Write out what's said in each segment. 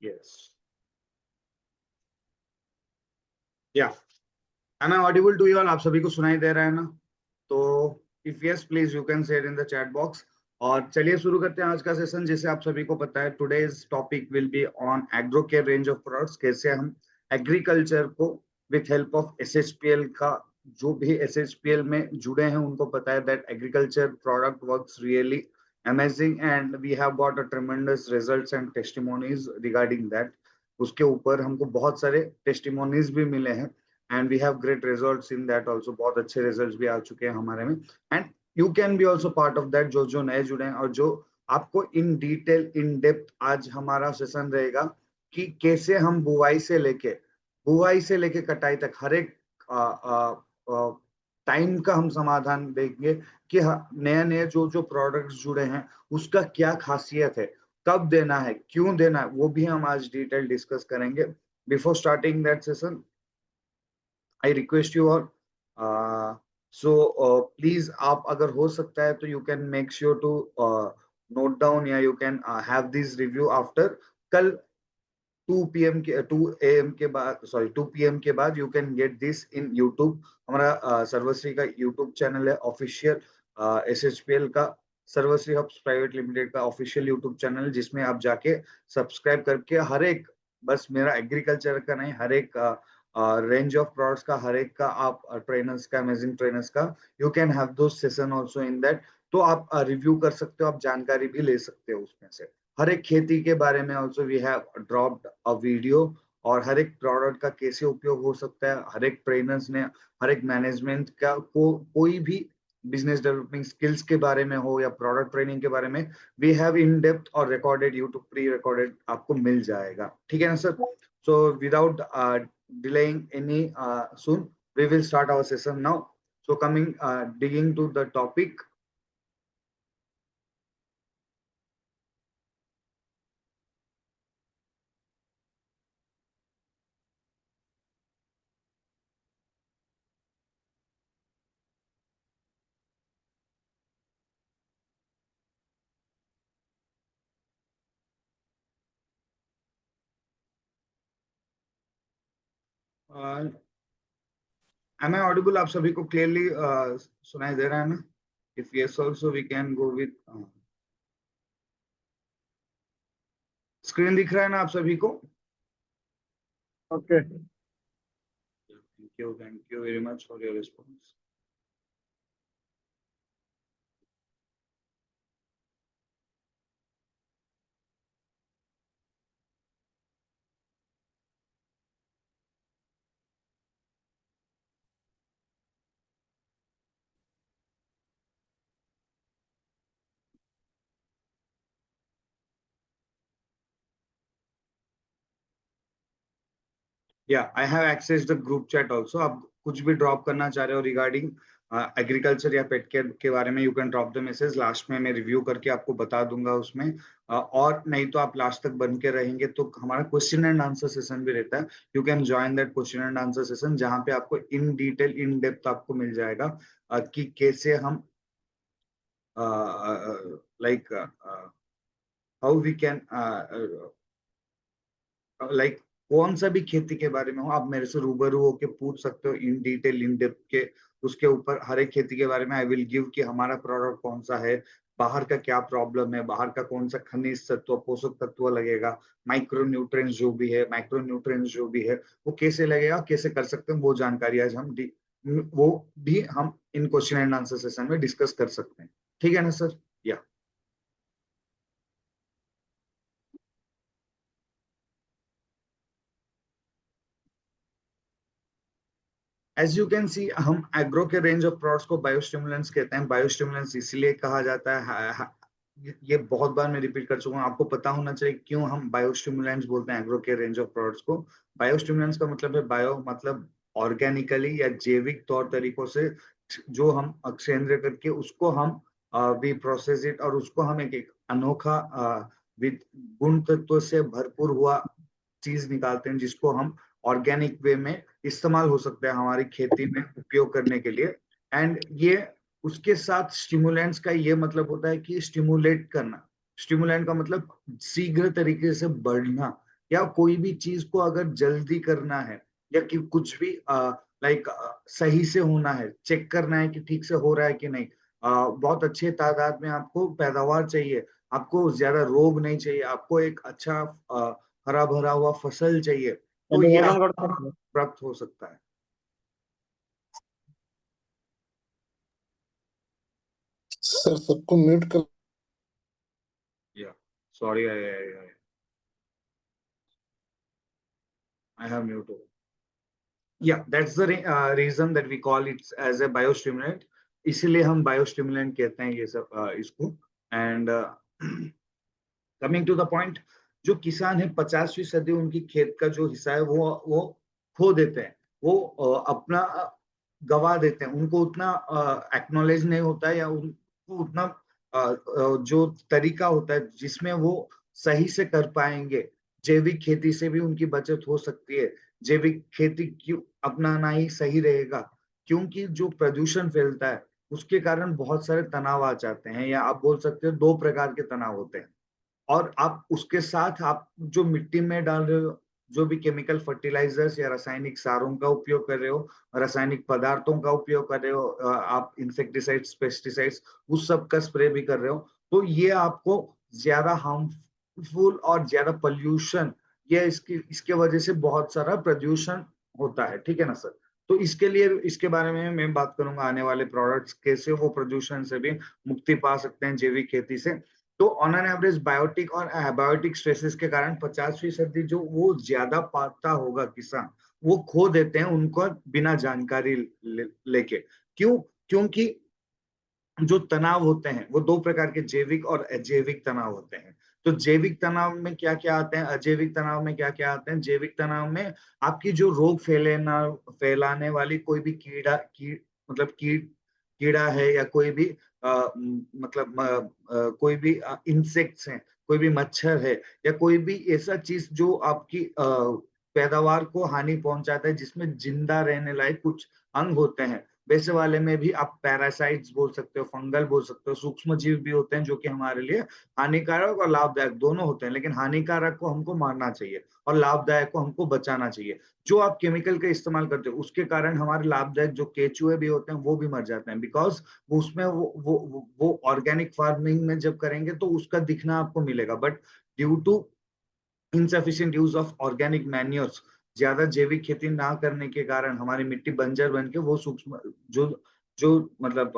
Yes या am I audible to you all? आप सभी को सुनाई दे रहा है ना? तो if yes please you can say it in the chat box. और चलिए शुरू करते हैं आज का सेशन। जैसे आप सभी को पता है, today's topic will be on agro care range of products. कैसे हम एग्रीकल्चर को विथ हेल्प ऑफ एसएचपीएल का, जो भी एसएचपीएल में जुड़े हैं उनको पता है that agriculture product works really amazing and we have got a tremendous results and testimonies regarding that. उसके ऊपर हमको बहुत सारे टेस्टिमोनीज भी मिले हैं and we have great results in that also. बहुत अच्छे रिजल्ट्स भी आ चुके हैं हमारे में and you can be also part of that. जो जो नए जुड़े हैं और जो आपको इन डिटेल इन डेप्थ आज हमारा सेशन रहेगा कि कैसे हम बुआई से लेके कटाई तक हर एक टाइम का हम समाधान देंगे कि नए नए जो जो प्रोडक्ट्स जुड़े हैं उसका क्या खासियत है, कब देना है, क्यों देना है, वो भी हम आज डिटेल डिस्कस करेंगे। Before starting that session I request you और सो प्लीज आप अगर हो सकता है तो you can make sure to note down या you can have this review after कल 2 AM के बाद, सॉरी 2 PM के बाद you can get this in YouTube. हमारा सर्वश्री का यूट्यूब चैनल है ऑफिशियल, एसएचपीएल का सर्वश्री हब्स प्राइवेट लिमिटेड का ऑफिशियल यूट्यूब चैनल, जिसमें आप जाके सब्सक्राइब करके हर एक, बस मेरा एग्रीकल्चर का नहीं, हर एक रेंज ऑफ प्रोडक्ट्स का, हर एक का आप ट्रेनर्स का, अमेजिंग ट्रेनर्स का, यू कैन हैव दो सेशन आल्सो इन दैट। तो आप रिव्यू कर सकते हो, आप जानकारी भी ले सकते हो उसमें से। हर एक खेती के बारे में also we have dropped a video, और हर एक प्रोडक्ट का कैसे उपयोग हो सकता है, हर एक ट्रेनर्स ने, हर एक मैनेजमेंट का कोई भी बिजनेस डेवलपिंग स्किल्स के बारे में हो या प्रोडक्ट ट्रेनिंग के बारे में, वी हैव इन डेप्थ और रिकॉर्डेड यूट्यूब प्री रिकॉर्डेड आपको मिल जाएगा। ठीक है ना sir? So without delaying any soon we will start our session now. So coming digging to the topic, am I audible? आप सभी को क्लियरली सुनाई दे रहा है ना? If yes also we can go with screen दिख रहा है ना आप सभी को? Okay, thank you very much for your response. Yeah I have access the group chat also. आप कुछ भी ड्रॉप करना चाह रहे हो रिगार्डिंग एग्रीकल्चर या पेट केयर के बारे में, you can drop the message. Last में मैं रिव्यू करके आपको बता दूंगा उसमें, और नहीं तो आप लास्ट तक बन के रहेंगे तो हमारा क्वेश्चन एंड आंसर सेशन भी रहता है। You can join that question and answer session, जहाँ पे आपको इन डिटेल इन डेप्थ आपको मिल जाएगा कि कैसे हम like how we can like कौन सा भी खेती के बारे में हो, आप मेरे से रूबरू होके पूछ सकते हो इन डिटेल इन डेप्थ के। उसके ऊपर हर एक खेती के बारे में आई विल गिव कि हमारा प्रोडक्ट कौन सा है, बाहर का क्या प्रॉब्लम है, बाहर का कौन सा खनिज तत्व, पोषक तत्व लगेगा, माइक्रो न्यूट्रिएंट्स जो भी है, माइक्रो न्यूट्रिएंट्स जो भी है वो कैसे लगेगा, कैसे कर सकते हैं, वो जानकारी आज हम वो भी हम इन क्वेश्चन एंड आंसर सेशन में डिस्कस कर सकते हैं। ठीक है ना सर? या एज यू कैन सी, हम एग्रो के रेंज ऑफ प्रोडक्ट्स को बायोस्टिमुलेंट्स कहते हैं। बायोस्टिमुलेंट्स इसलिए कहा जाता है, ये बहुत बार मैं रिपीट कर चुका हूँ, आपको पता होना चाहिए क्यों हम बायोस्टिमुलेंट्स बोलते हैं एग्रो के रेंज ऑफ प्रोडक्ट्स को। बायोस्टिमुलेंट्स का मतलब है बायो मतलब ऑर्गेनिकली या जैविक तौर तरीकों से जो हम अक्षेंद्र करके उसको हम वी प्रोसेस इट, और उसको हम एक अनोखा विद गुण तत्व से भरपूर हुआ चीज निकालते हैं, जिसको हम ऑर्गेनिक वे में इस्तेमाल हो सकता है हमारी खेती में उपयोग करने के लिए। एंड ये उसके साथ स्टिमुलेंट्स का ये मतलब होता है कि स्टिमुलेट करना। स्टिमुलेंट का मतलब शीघ्र तरीके से बढ़ना, या कोई भी चीज को अगर जल्दी करना है या कि कुछ भी लाइक सही से होना है, चेक करना है कि ठीक से हो रहा है कि नहीं, बहुत अच्छे तादाद में आपको पैदावार चाहिए, आपको ज्यादा रोग नहीं चाहिए, आपको एक अच्छा हरा भरा हुआ फसल चाहिए, तो ଏବେ ये ଭଲ आपको କରିଥାନ୍ତି प्राप्त हो सकता है। सर सबको म्यूट कर। या sorry, I have mute. Yeah, that's the reason that we call it as a biostimulant. इसीलिए हम बायोस्टिमुलेंट कहते हैं ये सब इसको। And coming to the point, जो किसान है 50वीं सदी उनकी खेत का जो हिस्सा है वो खो देते हैं, वो अपना गवा देते हैं, उनको उतना एक्नॉलेज नहीं होता है, या उनको उतना जो तरीका होता है जिसमें वो सही से कर पाएंगे। जैविक खेती से भी उनकी बचत हो सकती है, जैविक खेती क्यों अपनाना ही सही रहेगा, क्योंकि जो प्रदूषण फैलता है उसके कारण बहुत सारे तनाव आ जाते हैं, या आप बोल सकते हो दो प्रकार के तनाव होते हैं। और आप उसके साथ आप जो मिट्टी में डाल रहे हो, जो भी केमिकल फर्टिलाइजर्स या रासायनिक सारों का उपयोग कर रहे हो, रासायनिक पदार्थों का उपयोग कर रहे हो, आप इंसेक्टिसाइड्स, पेस्टिसाइड्स, उस सब का स्प्रे भी कर रहे हो, तो ये आपको ज्यादा हार्मफुल और ज्यादा पोल्यूशन, ये इसके वजह से बहुत सारा प्रदूषण होता है, ठीक है ना सर। तो इसके लिए इसके बारे में मैं बात करूंगा, आने वाले प्रोडक्ट्स कैसे वो प्रदूषण से भी मुक्ति पा सकते हैं जैविक खेती से। तो ऑन एन एवरेज बायोटिक और एबायोटिक स्ट्रेसेस के कारण 50% जो वो ज्यादा पाता होगा किसान, वो खो देते हैं उनको बिना जानकारी लेके। क्यों? क्योंकि जो तनाव होते हैं वो दो प्रकार के, जैविक और अजैविक तनाव होते हैं। तो जैविक तनाव में क्या क्या आते हैं, अजैविक तनाव में क्या क्या आते हैं। जैविक तनाव में आपकी जो रोग फैलाने वाली कोई भी मतलब कीड़ा है, या कोई भी मतलब कोई भी इंसेक्ट्स हैं, कोई भी मच्छर है, या कोई भी ऐसा चीज जो आपकी पैदावार को हानि पहुंचाता है, जिसमें जिंदा रहने लायक कुछ अंग होते हैं, वैसे वाले में भी आप पैरासाइट्स बोल सकते हो, फंगल बोल सकते हो, सूक्ष्म जीव भी होते हैं जो कि हमारे लिए हानिकारक और लाभदायक दोनों होते हैं। लेकिन हानिकारक को हमको मारना चाहिए और लाभदायक को हमको बचाना चाहिए। जो आप केमिकल का इस्तेमाल करते हो उसके कारण हमारे लाभदायक जो केचुए भी होते हैं वो भी मर जाते हैं, बिकॉज उसमें वो ऑर्गेनिक फार्मिंग में जब करेंगे तो उसका दिखना आपको मिलेगा, but due to insufficient use of organic manures, ज्यादा जैविक खेती ना करने के कारण हमारी मिट्टी बंजर बन के वो सूक्ष्म जो जो मतलब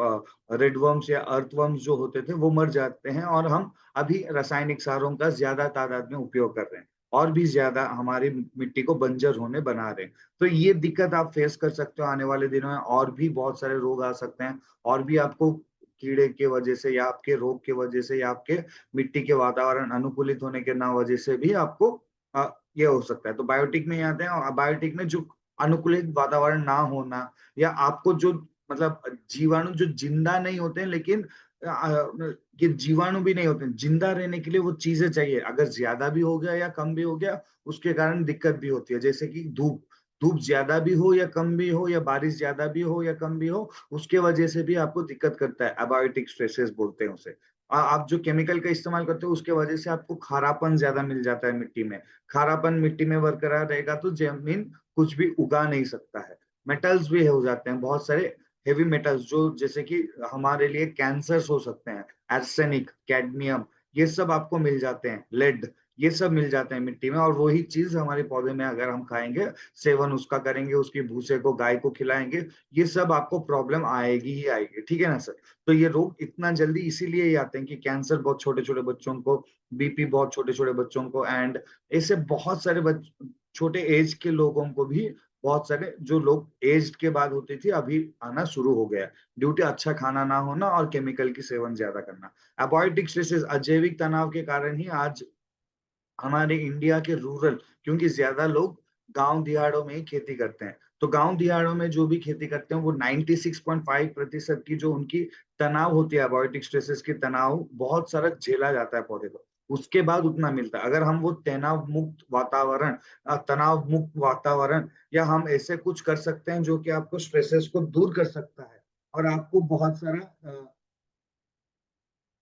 रेडवर्म्स या अर्थवर्म्स जो होते थे वो मर जाते हैं, और हम अभी रासायनिक सारों का ज्यादा तादाद में उपयोग कर रहे हैं और भी ज्यादा हमारी मिट्टी को बंजर होने बना रहे हैं। तो ये दिक्कत आप फेस कर सकते हो आने वाले दिनों में, और भी बहुत सारे रोग आ सकते हैं, और भी आपको कीड़े के वजह से या आपके रोग के वजह से या आपके मिट्टी के वातावरण अनुकूलित होने के ना वजह से भी आपको ये हो सकता है। तो बायोटिक में आते हैं, और बायोटिक में जो अनुकूलित वातावरण ना होना, या आपको जो मतलब जीवाणु जो जिंदा नहीं होते हैं, लेकिन ये जीवाणु भी नहीं होते हैं, जिंदा रहने के लिए वो चीजें चाहिए, अगर ज्यादा भी हो गया या कम भी हो गया उसके कारण दिक्कत भी होती है। जैसे कि धूप धूप ज्यादा भी हो या कम भी हो, या बारिश ज्यादा भी हो या कम भी हो, उसके वजह से भी आपको दिक्कत करता है, एबायोटिक स्ट्रेसेस बोलते हैं उसे। आप जो केमिकल का इस्तेमाल करते हो उसके वजह से आपको खारापन ज्यादा मिल जाता है मिट्टी में। खारापन मिट्टी में बरकरार रहेगा तो जमीन कुछ भी उगा नहीं सकता है। मेटल्स भी हो जाते हैं बहुत सारे, हेवी मेटल्स जो जैसे कि हमारे लिए कैंसर्स हो सकते हैं, आर्सेनिक, कैडमियम, ये सब आपको मिल जाते हैं, लेड, ये सब मिल जाते हैं मिट्टी में। और वही चीज हमारे पौधे में अगर हम खाएंगे, सेवन उसका करेंगे, उसकी भूसे को गाय को खिलाएंगे, ये सब आपको प्रॉब्लम आएगी ही आएगी, ठीक है ना सर। तो ये रोग इतना जल्दी इसीलिए ही आते हैं कि कैंसर बहुत छोटे छोटे बच्चों को, बीपी बहुत छोटे छोटे बच्चों को, एंड ऐसे बहुत सारे छोटे एज के लोगों को भी, बहुत सारे जो लोग एज के बाद होती थी अभी आना शुरू हो गया, ड्यू टू अच्छा खाना ना होना और केमिकल की सेवन ज्यादा करना। अबॉयटिक स्ट्रेसेस, अजैविक तनाव के कारण ही आज हमारे इंडिया के रूरल, क्योंकि ज्यादा लोग गांव दिहाड़ों में ही खेती करते हैं, तो गांव दिहाड़ों में जो भी खेती करते हैं वो 96.5% की जो उनकी तनाव होती है, अबॉयटिक स्ट्रेसेस की तनाव बहुत सारा झेला जाता है पौधे को, उसके बाद उतना मिलता है। अगर हम वो तनाव मुक्त वातावरण, या हम ऐसे कुछ कर सकते हैं जो कि आपको स्ट्रेसेस को दूर कर सकता है, और आपको बहुत सारा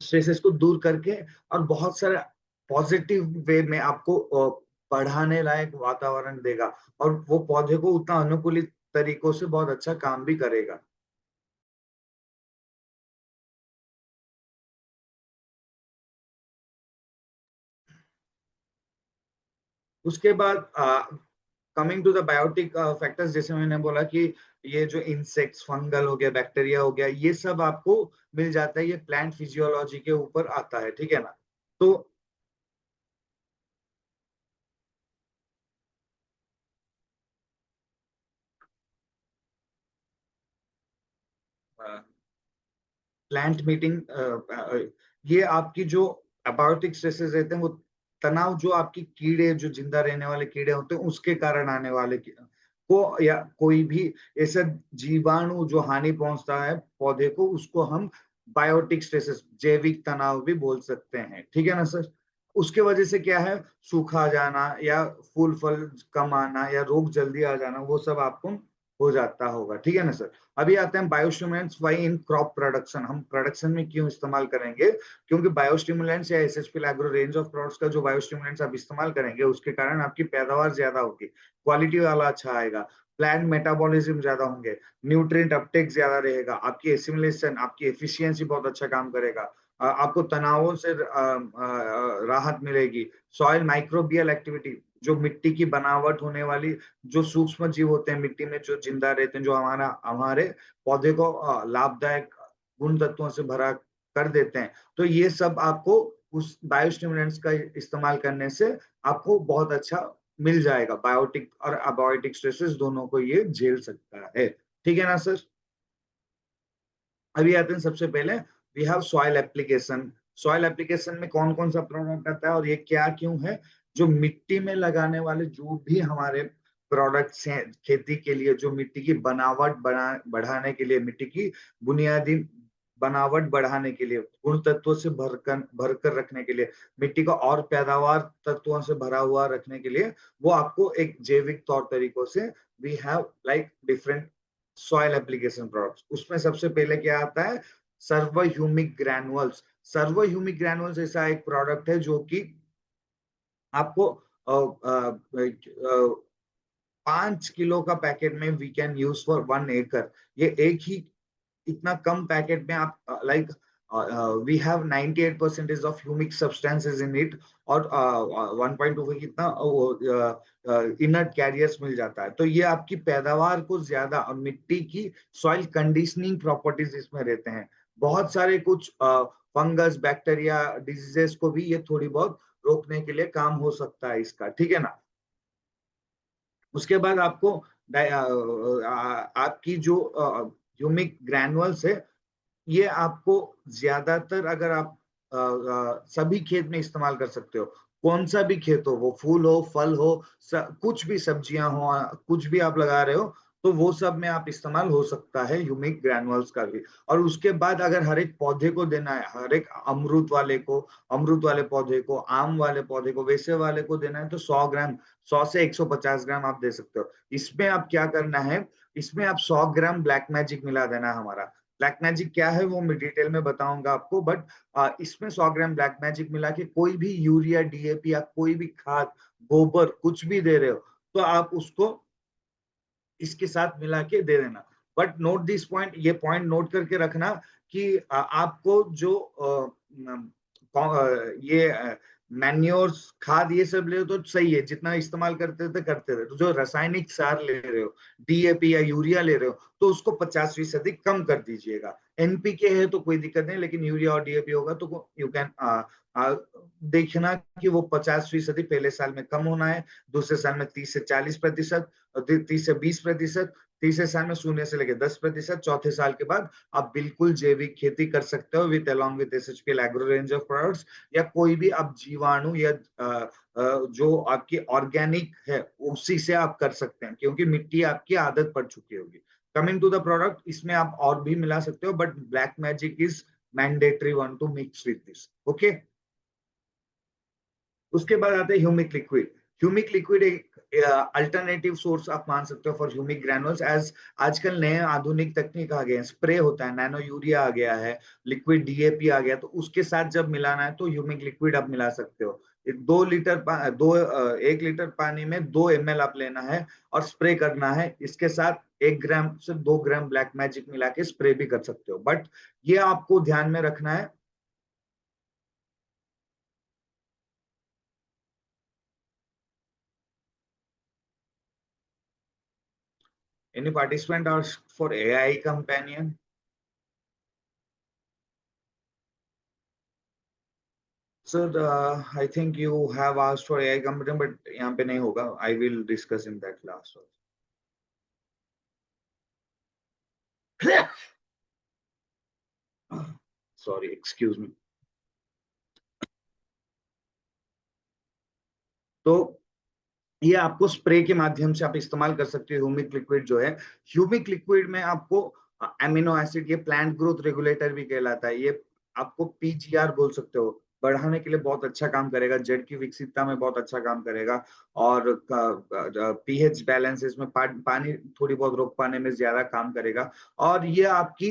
स्ट्रेसेस को दूर करके और बहुत सारा पॉजिटिव वे में आपको बढ़ाने लायक वातावरण देगा और वो पौधे को उतना अनुकूलित तरीकों से बहुत अच्छा काम भी करेगा। उसके बाद coming to the biotic factors, जैसे मैंने बोला कि ये जो इंसेक्ट्स, फंगल हो गया, बैक्टीरिया हो गया, ये सब आपको मिल जाता है, ये प्लांट फिजियोलॉजी के ऊपर आता है, ठीक है ना। तो प्लांट मीटिंग, ये आपकी जो अबायोटिक स्ट्रेसेस रहते हैं, वो तनाव जो आपकी कीड़े, जो जिंदा रहने वाले कीड़े होते हैं, उसके कारण आने वाले को, या कोई भी ऐसा जीवाणु जो हानि पहुंचता है पौधे को, उसको हम बायोटिक स्ट्रेसेस, जैविक तनाव भी बोल सकते हैं, ठीक है ना सर। उसके वजह से क्या है, सूखा जाना या फूल फल कम आना या रोग जल्दी आ जाना, वो सब आपको हो जाता होगा, ठीक है ना सर। अभी आते हैं biostimulants why in crop production. हम प्रोडक्शन में क्यों इस्तेमाल करेंगे, क्योंकि बायोस्टिमुलेंट्स या SSP agro range of products का जो बायोस्टिमुलेंट्स आप इस्तेमाल करेंगे, उसके कारण आपकी पैदावार ज्यादा होगी, क्वालिटी वाला अच्छा आएगा, प्लांट मेटाबॉलिज्म ज्यादा होंगे, न्यूट्रिएंट अपटेक ज्यादा रहेगा, आपकी एसिमिलेशन, आपकी एफिशिएंसी बहुत अच्छा काम करेगा, आपको तनावों से राहत मिलेगी, सॉइल माइक्रोबियल एक्टिविटी, जो मिट्टी की बनावट होने वाली, जो सूक्ष्म जीव होते हैं मिट्टी में जो जिंदा रहते हैं, जो हमारे पौधे को लाभदायक गुण तत्वों से भरा कर देते हैं, तो ये सब आपको उस बायोस्टिमुलेंट्स का इस्तेमाल करने से आपको बहुत अच्छा मिल जाएगा। बायोटिक और अबायोटिक स्ट्रेसेस दोनों को ये झेल सकता है, ठीक है ना सर। अभी आते हैं सबसे पहले, we have soil application. Soil application में कौन कौन सा प्रोडक्ट आता है और ये क्या क्यों है, जो मिट्टी में लगाने वाले जो भी हमारे प्रोडक्ट्स हैं खेती के लिए, जो मिट्टी की बनावट बढ़ाने के लिए, मिट्टी की बुनियादी बनावट बढ़ाने के लिए, गुण तत्वों से भरकर रखने के लिए, मिट्टी को और पैदावार तत्वों से भरा हुआ रखने के लिए, वो आपको एक जैविक तौर तरीकों से we have like different soil application products. उसमें सबसे पहले क्या आता है, सर्वह्यूमिक ग्रैनुअल्स। सर्वह्यूमिक ग्रैनुअल्स ऐसा एक प्रोडक्ट है जो कि आपको 5 किलो का पैकेट में वी कैन यूज फॉर 1 एकड़। ये एक ही इतना कम पैकेट में आप like we have 98% of humic substances in it, और 1.2 कितना इनर्ट कैरियर्स मिल जाता है। तो ये आपकी पैदावार को ज्यादा, और मिट्टी की सॉइल कंडीशनिंग प्रॉपर्टीज इसमें रहते हैं, बहुत सारे कुछ फंगस, बैक्टीरिया, डिजीजेस को भी ये थोड़ी बहुत रोकने के लिए काम हो सकता है इसका, ठीक है ना। उसके बाद आपको आपकी जो ह्यूमिक ग्रैनुअल्स है, ये आपको ज्यादातर, अगर आप सभी खेत में इस्तेमाल कर सकते हो, कौन सा भी खेत हो, वो फूल हो, फल हो, कुछ भी सब्जियां हो, कुछ भी आप लगा रहे हो, तो वो सब में आप इस्तेमाल हो सकता है ह्यूमिक ग्रैनुअल्स का भी। और उसके बाद अगर हर एक पौधे को देना है, हर एक अमरूद वाले को, अमरूद वाले पौधे को, आम वाले पौधे को, वैसे वाले को देना है, तो 100 ग्राम, 100 से 150 ग्राम आप दे सकते हो। इसमें आप क्या करना है, इसमें आप 100 ग्राम ब्लैक मैजिक मिला देना है हमारा। ब्लैक मैजिक क्या है वो मैं डिटेल में बताऊंगा आपको, बट इसमें 100 ग्राम ब्लैक मैजिक मिला के, कोई भी यूरिया, डीएपी या कोई भी खाद, गोबर कुछ भी दे रहे हो, तो आप उसको इसके साथ मिला के दे देना। बट नोट दिस पॉइंट, ये पॉइंट नोट करके रखना कि आपको जो ये मैन्योर्स, खाद, ये सब ले तो सही है, जितना इस्तेमाल करते थे। तो जो रासायनिक सार ले रहे हो, डीएपी या यूरिया ले रहे हो, तो उसको 50% कम कर दीजिएगा। एनपीके है तो कोई दिक्कत नहीं, लेकिन यूरिया और डीएपी होगा तो यू कैन देखना कि वो 50% पहले साल में कम होना है, दूसरे साल में 30 से 40%, 30 से 20%, तीसरे साल में 0 से लेकर 10%, चौथे साल के बाद आप बिल्कुल जैविक खेती कर सकते हो with along with SHPL agro range of products, या कोई भी आप जीवाणु या जो आपकी ऑर्गेनिक है उसी से आप कर सकते हैं, क्योंकि मिट्टी आपकी आदत पड़ चुकी होगी। कमिंग टू द प्रोडक्ट, इसमें आप और भी मिला सकते हो, but black magic is mandatory one two mix with this, okay. उसके बाद आते हैं ह्यूमिक लिक्विड। ह्यूमिक लिक्विड एक अल्टरनेटिव सोर्स आप मान सकते हो फॉर ह्यूमिक ग्रैनुल्स, एज आजकल नए आधुनिक तकनीक आ गए हैं, स्प्रे होता है, नैनो यूरिया आ गया है, लिक्विड डीएपी आ गया, तो उसके साथ जब मिलाना है तो ह्यूमिक लिक्विड आप मिला सकते हो। 1 लीटर पानी में 2 ml आप लेना है और स्प्रे करना है। इसके साथ 1 ग्राम से 2 ग्राम ब्लैक मैजिक मिला के स्प्रे भी कर सकते हो, बट ये आपको ध्यान में रखना है। Any participant asked for AI companion? Sir, I think you have asked for AI companion, but यहाँ पे नहीं होगा. I will discuss in that last one. Sorry, excuse me. तो ये आपको स्प्रे के माध्यम से आप इस्तेमाल कर सकते हो। ह्यूमिक लिक्विड जो है, ह्यूमिक लिक्विड में आपको एमिनो एसिड, ये प्लांट ग्रोथ रेगुलेटर भी कहलाता है, ये आपको पीजीआर बोल सकते हो, बढ़ाने के लिए बहुत अच्छा काम करेगा, जड़ की विकसितता में बहुत अच्छा काम करेगा, और पीएच बैलेंस इसमें पानी थोड़ी बहुत रोक पाने में ज्यादा काम करेगा, और ये आपकी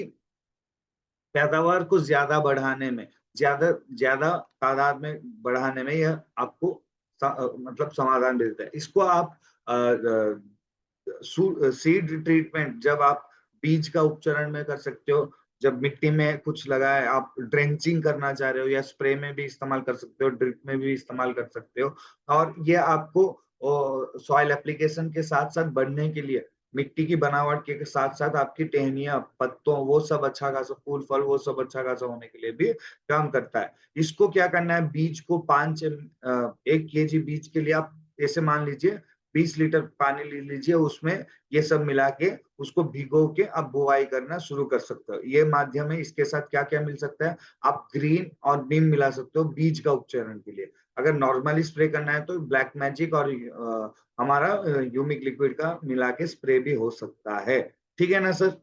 पैदावार को ज्यादा बढ़ाने में, ज्यादा ज्यादा तादाद में बढ़ाने में यह आपको मतलब समाधान देता है। इसको आप सीड ट्रीटमेंट, जब आप बीज का उपचरण में कर सकते हो, जब मिट्टी में कुछ लगा है आप ड्रेंचिंग करना चाह रहे हो, या स्प्रे में भी इस्तेमाल कर सकते हो, ड्रिप में भी इस्तेमाल कर सकते हो, और ये आपको सॉइल एप्लीकेशन के साथ साथ बढ़ने के लिए, मिट्टी की बनावट के साथ साथ आपकी टहनियां, पत्तों, वो सब अच्छा खासा, फूल फल, वो सब अच्छा खासा होने के लिए भी काम करता है। इसको क्या करना है, बीज को 1 केजी बीज के लिए आप ऐसे मान लीजिए 20 लीटर पानी ले लीजिए, उसमें ये सब मिला के उसको भिगो के आप बुआई करना शुरू कर सकते हो। ये माध्यम है। इसके साथ क्या क्या मिल सकता है, आप ग्रीन और नीम मिला सकते हो बीज का उपचरण के लिए। अगर नॉर्मली स्प्रे करना है तो ब्लैक मैजिक और हमारा ह्यूमिक लिक्विड का मिला के स्प्रे भी हो सकता है। ठीक है ना सर।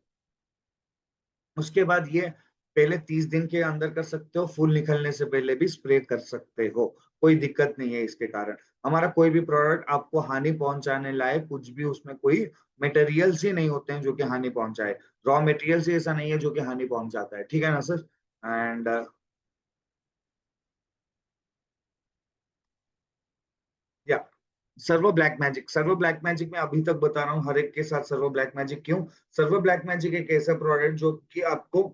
उसके बाद ये पहले 30 दिन के अंदर कर सकते हो, फूल निकलने से पहले भी स्प्रे कर सकते हो, कोई दिक्कत नहीं है इसके कारण। हमारा कोई भी प्रोडक्ट आपको हानि पहुंचाने लायक कुछ भी, उसमें कोई मटेरियल्स ही नहीं होते हैं जो कि हानि पहुंचाए, रॉ मटेरियल्स ही ऐसा नहीं है जो कि हानि पहुंचाता है। ठीक है ना सर। एंड या सर्वो ब्लैक मैजिक में अभी तक बता रहा हूँ हर एक के साथ सर्वो ब्लैक मैजिक क्यों। सर्वो ब्लैक मैजिक एक ऐसा प्रोडक्ट जो कि आपको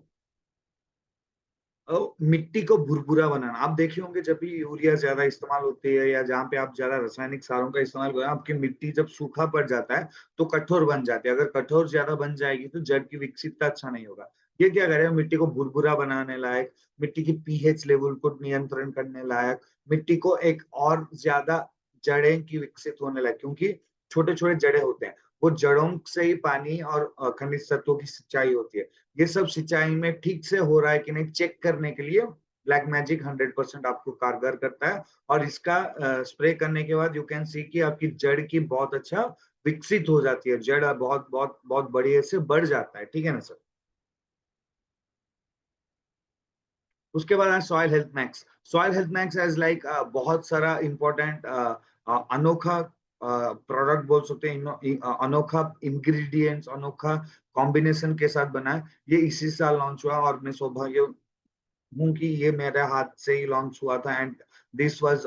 मिट्टी को भुरभुरा बनाना। आप देखे होंगे जब भी यूरिया ज्यादा इस्तेमाल होती है, या जहाँ पे आप ज्यादा रासायनिक सारों का इस्तेमाल करें, आपकी मिट्टी जब सूखा पड़ जाता है तो कठोर बन जाती है। अगर कठोर ज्यादा बन जाएगी तो जड़ की विकसितता अच्छा नहीं होगा। ये क्या करेगा, मिट्टी को भुरभुरा बनाने लायक, मिट्टी की पीएच लेवल को नियंत्रण करने लायक, मिट्टी को एक और ज्यादा जड़ें की विकसित होने लायक, क्योंकि छोटे छोटे जड़े होते हैं, वो जड़ों से ही पानी और खनिज तत्वों की सिंचाई होती है। ये सब सिंचाई में ठीक से हो रहा है कि नहीं चेक करने के लिए ब्लैक मैजिक 100% आपको कारगर करता है। और इसका स्प्रे करने के बाद यू कैन सी कि आपकी जड़ की बहुत अच्छा विकसित हो जाती है, जड़ बहुत बहुत बहुत बढ़िया से बढ़ जाता है। ठीक है ना सर। उसके बाद है soil health max. Soil health max as like बहुत सारा इंपॉर्टेंट अनोखा प्रोडक्ट बोल सकते हैं, अनोखा इंग्रेडिएंट्स, अनोखा कॉम्बिनेशन के साथ बना है। ये इसी साल लॉन्च हुआ और मैं सौभाग्य हूँ कि ये मेरे हाथ से ही लॉन्च हुआ था। And this was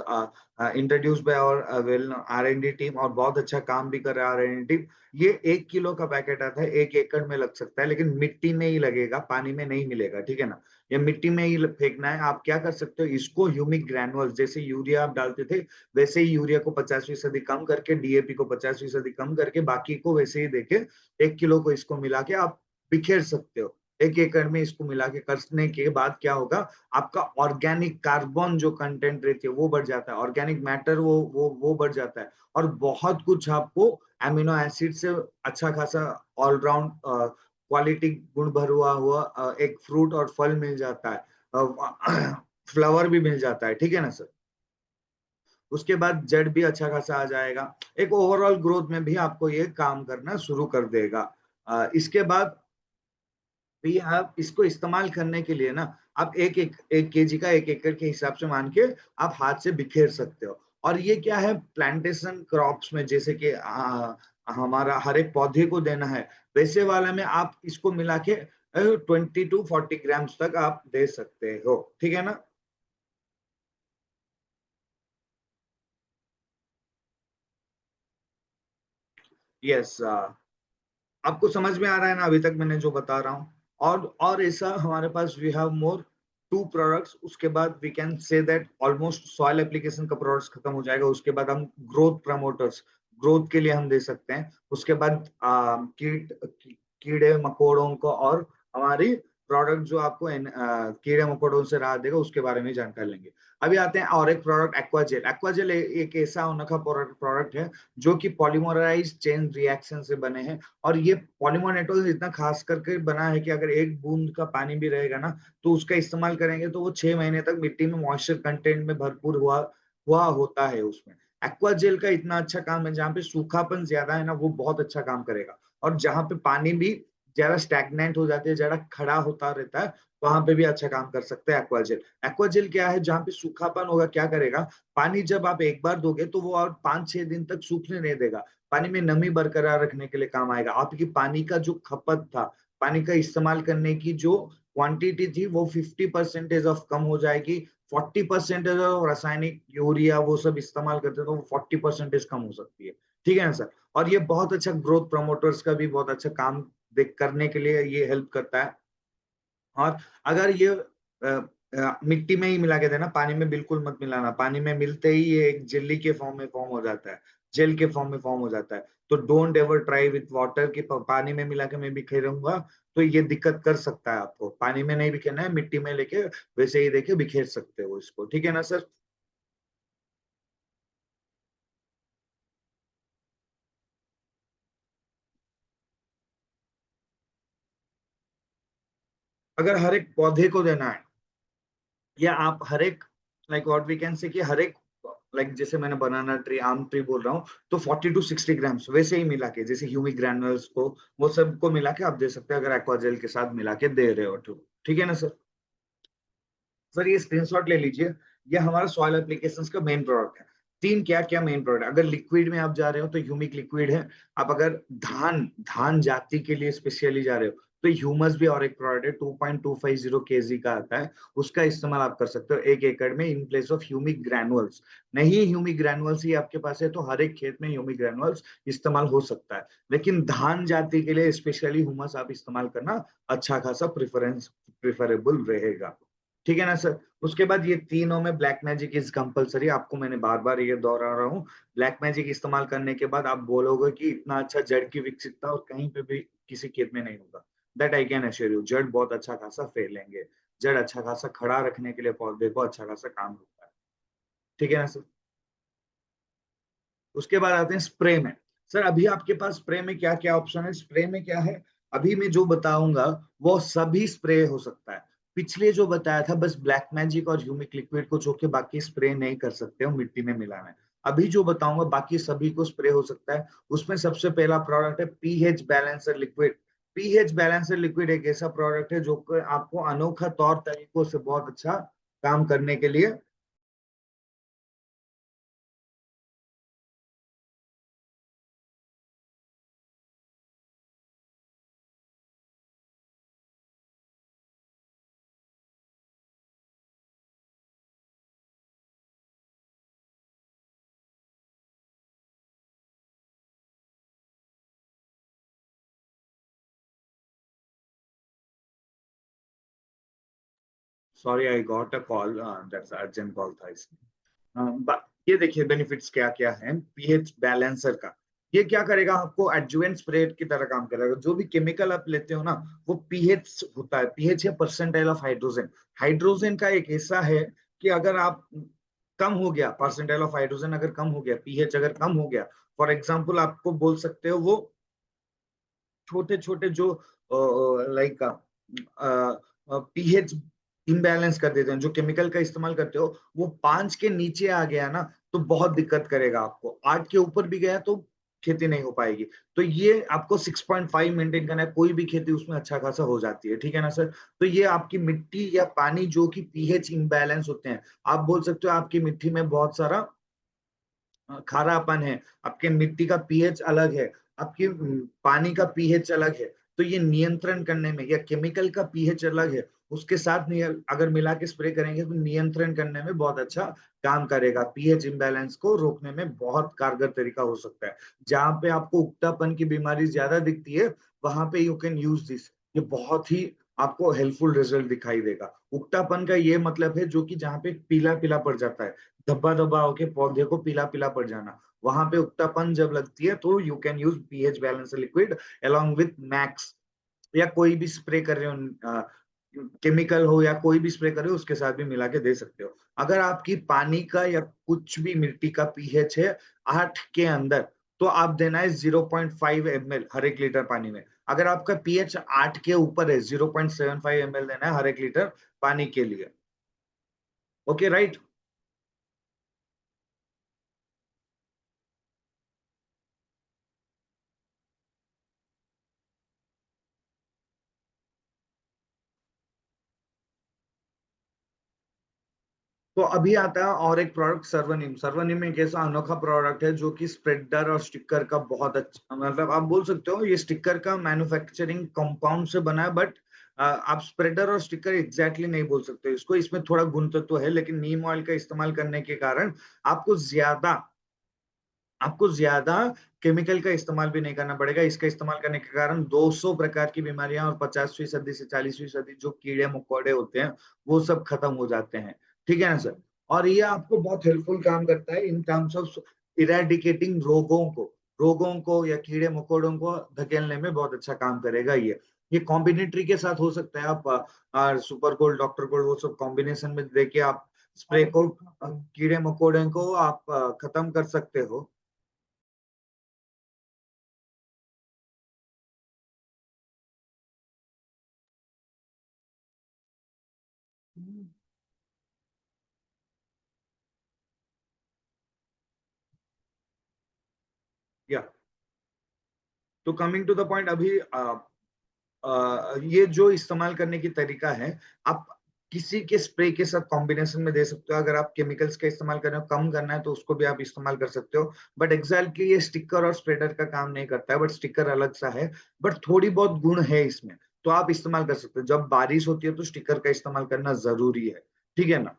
introduced by our well R&D team, और बहुत अच्छा काम भी कर रहा है R&D टीम। ये 1 किलो का पैकेट आता है, 1 एकड़ में लग सकता है, लेकिन मिट्टी में ही लगेगा, पानी में नहीं मिलेगा। ठीक है ना। ये मिट्टी में ही फेंकना है। आप क्या कर सकते हो, इसको ह्यूमिक ग्रैनुअल्स, जैसे यूरिया आप डालते थे वैसे ही यूरिया को 50% कम करके, डीएपी को 50% कम करके, बाकी को वैसे ही देके 1 किलो को इसको मिला के आप बिखेर सकते हो। 1 एकड़ में इसको मिला के करने के बाद क्या होगा, आपका ऑर्गेनिक कार्बन जो कंटेंट रहती है वो बढ़ जाता है, ऑर्गेनिक मैटर वो बढ़ जाता है, और बहुत कुछ आपको एमिनो एसिड से अच्छा खासा ऑलराउंड क्वालिटी गुण भरा हुआ एक फ्रूट और फल मिल जाता है, फ्लावर भी मिल जाता है। ठीक है ना सर। उसके बाद जड़ भी अच्छा खासा आ जाएगा, एक ओवरऑल ग्रोथ में भी आपको ये काम करना शुरू कर देगा। इसके बाद भी आप इसको इस्तेमाल करने के लिए ना, आप 1 केजी का 1 एकड़ के हिसाब से मान के आप हाथ से बिखेर सकते हो। और ये क्या है, प्लांटेशन क्रॉप्स में जैसे कि हमारा हर एक पौधे को देना है, वैसे वाला में आप इसको मिला के 20 to 40 ग्राम्स तक आप दे सकते हो। ठीक है ना। यस, आपको समझ में आ रहा है ना अभी तक मैंने जो बता रहा हूँ? और ऐसा हमारे पास वी हैव मोर 2 प्रोडक्ट्स, उसके बाद we can say that almost soil application का प्रोडक्ट्स खत्म हो जाएगा। उसके बाद हम ग्रोथ प्रमोटर्स, ग्रोथ के लिए हम दे सकते हैं। उसके बाद कीड़े मकोड़ों को और हमारी प्रोडक्ट जो आपको कीड़े मकोड़ों से राहत देगा उसके बारे में जानकारी लेंगे। अभी आते हैं और एक प्रोडक्ट एक्वाजेल। एक्वाजेल एक ऐसा अनोखा प्रोडक्ट है जो कि पॉलीमराइज चेन रिएक्शन से बने हैं, और ये पॉलीमर इतना खास करके बना है कि अगर एक बूंद का पानी भी रहेगा ना तो उसका इस्तेमाल करेंगे तो वो 6 महीने तक मिट्टी में मॉइस्चर कंटेंट में भरपूर हुआ होता है उसमें। एक्वा जेल का इतना अच्छा काम है, जहाँ पे सूखापन ज्यादा है ना वो बहुत अच्छा काम करेगा, और जहाँ पे पानी भी ज्यादा स्टैग्नेंट हो जाती है, ज्यादा खड़ा होता रहता है, वहां पे भी अच्छा काम कर सकते हैं एक्वाजेल। एक्वाजेल क्या है, जहाँ पे सूखापन होगा क्या करेगा, पानी जब आप एक बार दोगे तो वो और 5-6 दिन तक सूखने नहीं देगा, पानी में नमी बरकरार रखने के लिए काम आएगा। आपकी पानी का जो खपत था, पानी का इस्तेमाल करने की जो क्वांटिटी थी वो 50% ऑफ कम हो जाएगी। 40% ऑफ रासायनिक यूरिया वो सब इस्तेमाल करते तो वो 40% कम हो सकती है। ठीक है ना सर? और ये बहुत अच्छा ग्रोथ प्रमोटर्स का भी बहुत अच्छा काम करने के लिए ये हेल्प करता है। और अगर ये मिट्टी में ही मिला के देना, पानी में बिल्कुल मत मिलाना। पानी में मिलते ही ये एक जेली के फॉर्म में फॉर्म हो जाता है, जेल के फॉर्म में फॉर्म हो जाता है। तो don't ever try with water कि पानी में मिला के मैं बिखेरूंगा तो ये दिक्कत कर सकता है आपको। पानी में नहीं बिखेरना है, मिट्टी में लेके वैसे ही देखे बिखेर सकते हो इसको। ठीक है ना सर? अगर हर एक पौधे को देना है, या आप हर एक लाइक व्हाट वी कैन से कि हर एक लाइक जैसे मैंने बनाना ट्री, आम ट्री बोल रहा हूँ, तो 40 to 60 ग्राम्स वैसे ही मिला के, जैसे ह्यूमिक ग्रैनुअल्स को वो सबको मिला के आप दे सकते हैं, अगर एक्वाजेल के साथ मिला के दे रहे हो तो। ठीक है ना सर? सर ये स्क्रीनशॉट ले लीजिए, ये हमारा सॉइल एप्लीकेशंस का मेन प्रोडक्ट है। तीन क्या क्या मेन प्रोडक्ट, अगर लिक्विड में आप जा रहे हो तो ह्यूमिक लिक्विड है। आप अगर धान धान जाति के लिए स्पेशली जा रहे हो तो ह्यूमस भी और एक प्रोडक्ट है, 2.250 केजी का आता है, उसका इस्तेमाल आप कर सकते हो 1 एकड़ में in place of humic granules. नहीं ह्यूमिक ग्रैनुअल्स ही आपके पास है तो हर एक खेत में ह्यूमिक ग्रैनुअल्स इस्तेमाल हो सकता है, लेकिन धान जाति के लिए स्पेशली ह्यूमस आप इस्तेमाल करना अच्छा खासा प्रिफरेबल रहेगा। ठीक है ना सर? उसके बाद ये तीनों में ब्लैक मैजिक इज कंपलसरी। आपको मैंने बार बार ये दोहरा रहा हूँ, ब्लैक मैजिक इस्तेमाल करने के बाद आप बोलोगे कि इतना अच्छा जड़ की विकसितता और कहीं पे भी किसी खेत में नहीं होगा। That I can assure you, जड़ बहुत अच्छा खासा फैलेंगे। जड़ अच्छा खासा खड़ा रखने के लिए पौधे को अच्छा खासा काम होता है। ठीक है ना सर? उसके बाद आते हैं स्प्रे में। सर अभी आपके पास स्प्रे में क्या क्या ऑप्शन है? स्प्रे में क्या है, अभी मैं जो बताऊंगा वो सभी स्प्रे हो सकता है। पिछले जो बताया था बस ब्लैक मैजिक और ह्यूमिक लिक्विड को छोड़ के बाकी स्प्रे नहीं कर सकते हो मिट्टी में मिलाना है। अभी जो बताऊंगा बाकी सभी को स्प्रे हो सकता है। उसमें सबसे पहला प्रोडक्ट है pH balancer liquid. PH balancer liquid एक ऐसा प्रोडक्ट है जो आपको अनोखा तौर तरीकों से बहुत अच्छा काम करने के लिए। Sorry I got a call, that's urgent call था इसमें। ये देखिए बेनिफिट्स क्या क्या है पीएच बैलेंसर का। ये क्या करेगा, आपको एडजुवेंट स्प्रे की तरह काम करेगा। जो भी केमिकल आप लेते हो ना वो पीएच होता है, पीएच है परसेंटाइल ऑफ हाइड्रोजन। हाइड्रोजन का एक ऐसा है कि अगर आप कम हो गया, परसेंटाइल ऑफ हाइड्रोजन अगर कम हो गया, पीएच अगर कम हो गया, फॉर एग्जाम्पल आपको बोल सकते हो वो छोटे छोटे जो लाइक पीएच इम्बैलेंस कर देते हैं, जो केमिकल का इस्तेमाल करते हो वो 5 के नीचे आ गया ना तो बहुत दिक्कत करेगा आपको। 8 के ऊपर भी गया तो खेती नहीं हो पाएगी। तो ये आपको 6.5 मेंटेन करना है, कोई भी खेती उसमें अच्छा खासा हो जाती है। ठीक है ना सर? तो ये आपकी मिट्टी या पानी जो कि पीएच इम्बैलेंस होते हैं, आप बोल सकते हो आपकी मिट्टी में बहुत सारा खारापन है, आपके मिट्टी का पीएच अलग है, आपके पानी का पीएच अलग है, तो ये नियंत्रण करने में, या केमिकल का पीएच अलग है उसके साथ अगर मिला के स्प्रे करेंगे तो नियंत्रण करने में बहुत अच्छा काम करेगा। पीएच इम्बैलेंस को रोकने में बहुत कारगर तरीका हो सकता है। जहां पे आपको उकटापन की बीमारी ज्यादा दिखती है वहां पे यू कैन यूज दिस। ये बहुत ही आपको हेल्पफुल रिजल्ट दिखाई देगा। उकटापन का ये मतलब है जो कि जहाँ पे पीला पीला पड़ जाता है, धब्बा धब्बा होके पौधे को पीला पीला पड़ जाना, वहां पे उकटापन जब लगती है तो you can use pH balancer liquid along with max, या कोई भी स्प्रे कर रहे हो केमिकल हो या कोई भी स्प्रे कर रहे हो उसके साथ भी मिला के दे सकते हो। अगर आपकी पानी का या कुछ भी मिट्टी का पीएच है 8 के अंदर तो आप देना है 0.5 ml हर एक लीटर पानी में। अगर आपका पीएच 8 के ऊपर है 0.75 ml देना है हर एक लीटर पानी के लिए। Okay right. तो अभी आता है और एक प्रोडक्ट सर्वनिम। सर्वनिम एक ऐसा अनोखा प्रोडक्ट है जो कि स्प्रेडर और स्टिकर का बहुत अच्छा, मतलब आप बोल सकते हो ये स्टिकर का मैन्युफैक्चरिंग कंपाउंड से बना है, बट आप स्प्रेडर और स्टिकर एग्जैक्टली नहीं बोल सकते इसको। इसमें थोड़ा गुण तत्व है, लेकिन नीम ऑयल का इस्तेमाल करने के कारण आपको ज्यादा आपको ज्यादा केमिकल का इस्तेमाल भी नहीं करना पड़ेगा। इसका इस्तेमाल करने के कारण 200 प्रकार की बीमारियां और 50वीं सदी से 40वीं सदी जो कीड़े मकोड़े होते हैं वो सब खत्म हो जाते हैं। ठीक है ना सर। और ये आपको बहुत हेल्पफुल काम करता है इन टर्म्स ऑफ इरेडिकेटिंग रोगों को या कीड़े मकोड़ों को धकेलने में बहुत अच्छा काम करेगा ये कॉम्बिनेटरी के साथ हो सकता है। आप सुपर गोल्ड, डॉक्टर गोल्ड वो सब कॉम्बिनेशन में देके आप स्प्रे को कीड़े मकोड़े को आप खत्म कर सकते हो। या तो कमिंग टू द पॉइंट, अभी ये जो इस्तेमाल करने की तरीका है, आप किसी के स्प्रे के साथ कॉम्बिनेशन में दे सकते हो। अगर आप केमिकल्स का इस्तेमाल कर रहे हो, कम करना है तो उसको भी आप इस्तेमाल कर सकते हो। बट एग्जैक्टली ये स्टिकर और स्प्रेडर का काम नहीं करता है, बट स्टिकर अलग सा है, बट थोड़ी बहुत गुण है इसमें, तो आप इस्तेमाल कर सकते हो। जब बारिश होती है तो स्टिकर का इस्तेमाल करना जरूरी है, ठीक है ना।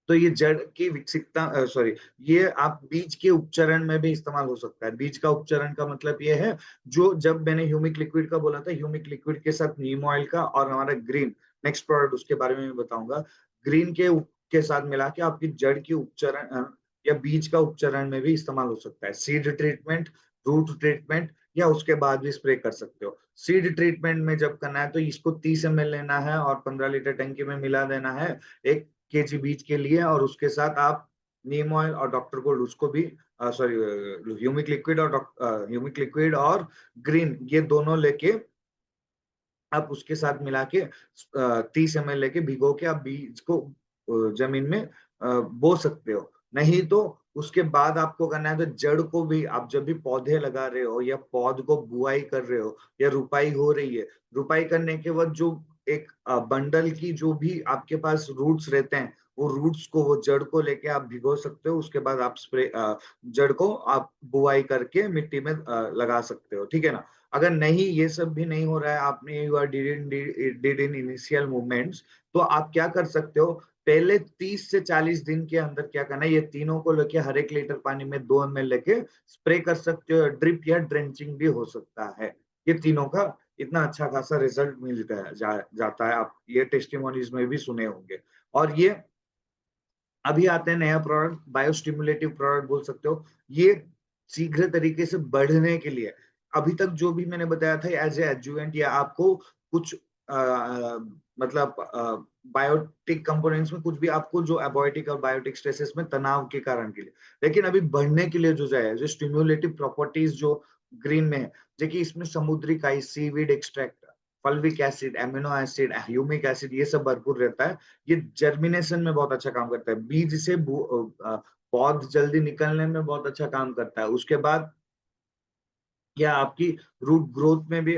तो ये जड़ की विकसितता, सॉरी, ये आप बीज के उपचरण में भी इस्तेमाल हो सकता है। बीज का उपचरण का मतलब ये है, जो जब मैंने ह्यूमिक लिक्विड का बोला था, ह्यूमिक लिक्विड के साथ नीम ऑयल का और हमारा ग्रीन नेक्स्ट प्रोडक्ट उसके बारे में भी बताऊंगा, ग्रीन के साथ मिला के आपकी जड़ की उपचरण या बीज का उपचरण में भी इस्तेमाल हो सकता है। सीड ट्रीटमेंट, रूट ट्रीटमेंट, या उसके बाद भी स्प्रे कर सकते हो। सीड ट्रीटमेंट में जब करना है तो इसको 30 ml लेना है और 15 लीटर टंकी में मिला देना है 1 kg बीज के लिए, और उसके साथ आप नीम ऑयल और डॉक्टर गोल्ड उसको भी, सॉरी, ह्यूमिक लिक्विड और ग्रीन, ये दोनों लेके आप उसके साथ मिला के 30 ml लेके भिगो के आप बीज को जमीन में बो सकते हो। नहीं तो उसके बाद आपको करना है तो जड़ को भी, आप जब भी पौधे लगा रहे हो या पौध को बुआई कर रहे हो या रुपाई हो रही है, रुपाई करने के बाद जो एक बंडल की जो भी आपके पास रूट्स रहते हैं, वो रूट्स को, वो जड़ को लेके आप भिगो सकते हो। उसके बाद आप जड़ को आप बुआई करके मिट्टी में लगा सकते हो, ठीक है ना। अगर नहीं, ये सब भी नहीं हो रहा है, आपने you are did in initial movements, तो आप क्या कर सकते हो, पहले 30 से 40 दिन के अंदर क्या करना है, ये तीनों को लेके हर एक लीटर पानी में 2 ml लेके स्प्रे कर सकते हो। ड्रिप या ड्रेंचिंग भी हो सकता है। ये तीनों का इतना अच्छा खासा रिजल्ट मिलता है, जाता है। आप ये टेस्टिमोनीज में भी सुने होंगे। और ये अभी आते हैं नया प्रोडक्ट, बायोस्टिमुलेटिव प्रोडक्ट बोल सकते हो। ये शीघ्र तरीके से बढ़ने के लिए, अभी तक जो भी मैंने बताया था एज ए एडजुवेंट या आपको कुछ मतलब बायोटिक कंपोनेंट्स में कुछ भी आपको जो एबॉयोटिक और बायोटिक स्ट्रेसेस में तनाव के कारण के लिए, लेकिन अभी बढ़ने के लिए जो जाए, जो स्टिमुलेटिव प्रॉपर्टीज जो ग्रीन में है, देखिए इसमें समुद्री काई, seaweed extract, fulvic acid, amino acid, humic acid, ये सब भरपूर रहता है। ये जर्मिनेशन में बहुत अच्छा काम करता है, बीज से पौध जल्दी निकलने में बहुत अच्छा काम करता है। उसके बाद क्या आपकी रूट ग्रोथ में भी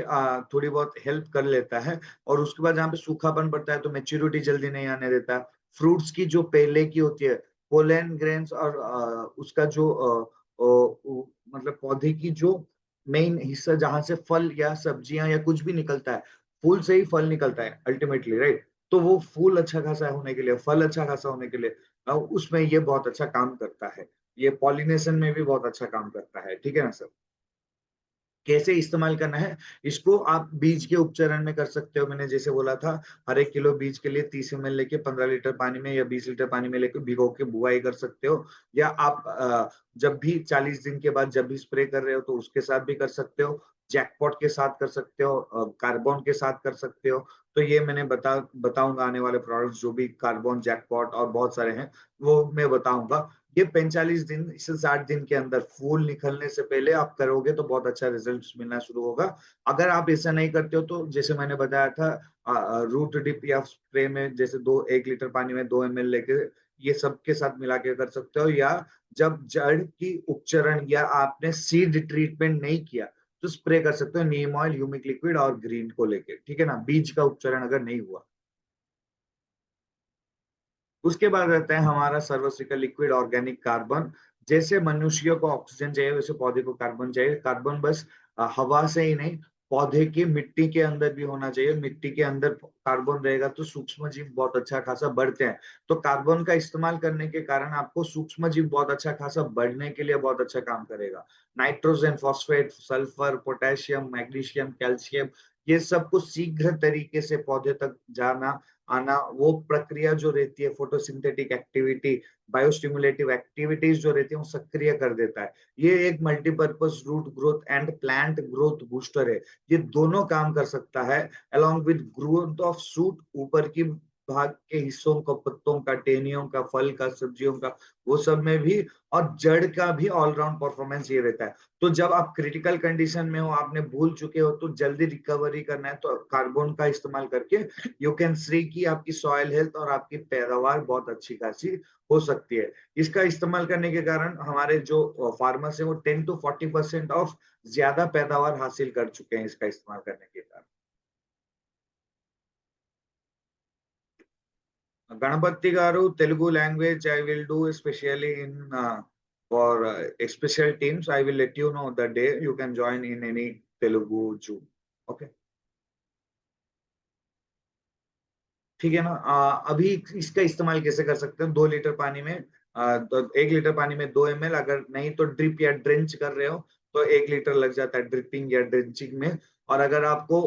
थोड़ी बहुत हेल्प कर लेता है। और उसके बाद जहाँ पे सूखापन पड़ता है तो मेच्योरिटी जल्दी नहीं आने देता है। फ्रूट्स की जो पहले की होती है पोलन ग्रेन्स और उसका जो मतलब पौधे की जो मेन हिस्सा जहां से फल या सब्जियां या कुछ भी निकलता है, फूल से ही फल निकलता है अल्टीमेटली, राइट? तो वो फूल अच्छा खासा होने के लिए, फल अच्छा खासा होने के लिए उसमें ये बहुत अच्छा काम करता है। ये पॉलिनेशन में भी बहुत अच्छा काम करता है, ठीक है ना सर? कैसे इस्तेमाल करना है इसको आप बीज के उपचरण में कर सकते हो। मैंने जैसे बोला था, हर 1 किलो बीज के लिए 30 ml लेके 15 लीटर पानी में या 20 लीटर पानी में लेके भिगो के बुआई कर सकते हो। या आप जब भी 40 दिन के बाद जब भी स्प्रे कर रहे हो तो उसके साथ भी कर सकते हो, जैकपॉट के साथ कर सकते हो, कार्बन के साथ कर सकते हो। तो ये मैंने बताऊंगा आने वाले प्रोडक्ट्स, जो भी कार्बन, जैकपॉट और बहुत सारे हैं वो मैं बताऊंगा। ये 45 दिन से 60 दिन के अंदर फूल निकलने से पहले आप करोगे तो बहुत अच्छा रिजल्ट मिलना शुरू होगा। अगर आप ऐसा नहीं करते हो तो जैसे मैंने बताया था, रूट डिप या स्प्रे में जैसे 1 लीटर पानी में 2 ml लेके ये सब के साथ मिला के कर सकते हो। या जब जड़ की उपचरण या आपने सीड ट्रीटमेंट नहीं किया तो स्प्रे कर सकते हो नीम ऑयल, ह्यूमिक लिक्विड और ग्रीन को लेके, ठीक है ना, बीज का उपचरण अगर नहीं हुआ। उसके बाद रहता है हमारा सर्वश्री लिक्विड ऑर्गेनिक कार्बन। जैसे मनुष्यों को ऑक्सीजन चाहिए वैसे पौधे को कार्बन चाहिए। कार्बन बस हवा से ही नहीं, पौधे की मिट्टी के अंदर भी होना चाहिए। मिट्टी के अंदर कार्बन रहेगा तो सूक्ष्म जीव बहुत अच्छा खासा बढ़ते हैं। तो कार्बन का इस्तेमाल करने के कारण आपको सूक्ष्म जीव बहुत अच्छा खासा बढ़ने के लिए बहुत अच्छा काम करेगा। Nitrogen, phosphate, sulphur, potassium, magnesium, calcium, ये सब को शीघ्र तरीके से पौधे तक जाना आना, वो प्रक्रिया जो रहती है, फोटोसिंथेटिक एक्टिविटी, बायोस्टिमुलेटिव एक्टिविटीज जो रहती है, वो सक्रिय कर देता है। ये एक multipurpose root growth and plant growth booster है। ये दोनों काम कर सकता है along with growth of shoot, ऊपर की भाग के हिस्सों का, पत्तों का, टहनियों का, फल का, सब्जियों का, वो सब में भी। और जड़ का भी ऑलराउंड परफॉर्मेंस ये रहता है। तो जब आप क्रिटिकल कंडीशन में हो, आपने भूल चुके हो, तो जल्दी रिकवरी करना है तो कार्बन का इस्तेमाल करके यू कैन सी कि आपकी सॉइल हेल्थ और आपकी पैदावार बहुत अच्छी खासी हो सकती है। इसका इस्तेमाल करने के कारण हमारे जो फार्मर्स है वो 10 to 40% ऑफ ज्यादा पैदावार हासिल कर चुके हैं इसका इस्तेमाल करने के कारण। गणपति गारू, Telugu language I will do especially in for special teams. I will let you know the day you can join in any Telugu Zoom. Okay. ठीक है ना। अभी इसका इस्तेमाल कैसे कर सकते हैं? 2 लीटर पानी में तो 1 लीटर पानी में 2 ml, अगर नहीं तो ड्रिप या ड्रेंच कर रहे हो तो 1 लीटर लग जाता है ड्रिपिंग या ड्रेंचिंग में। और अगर आपको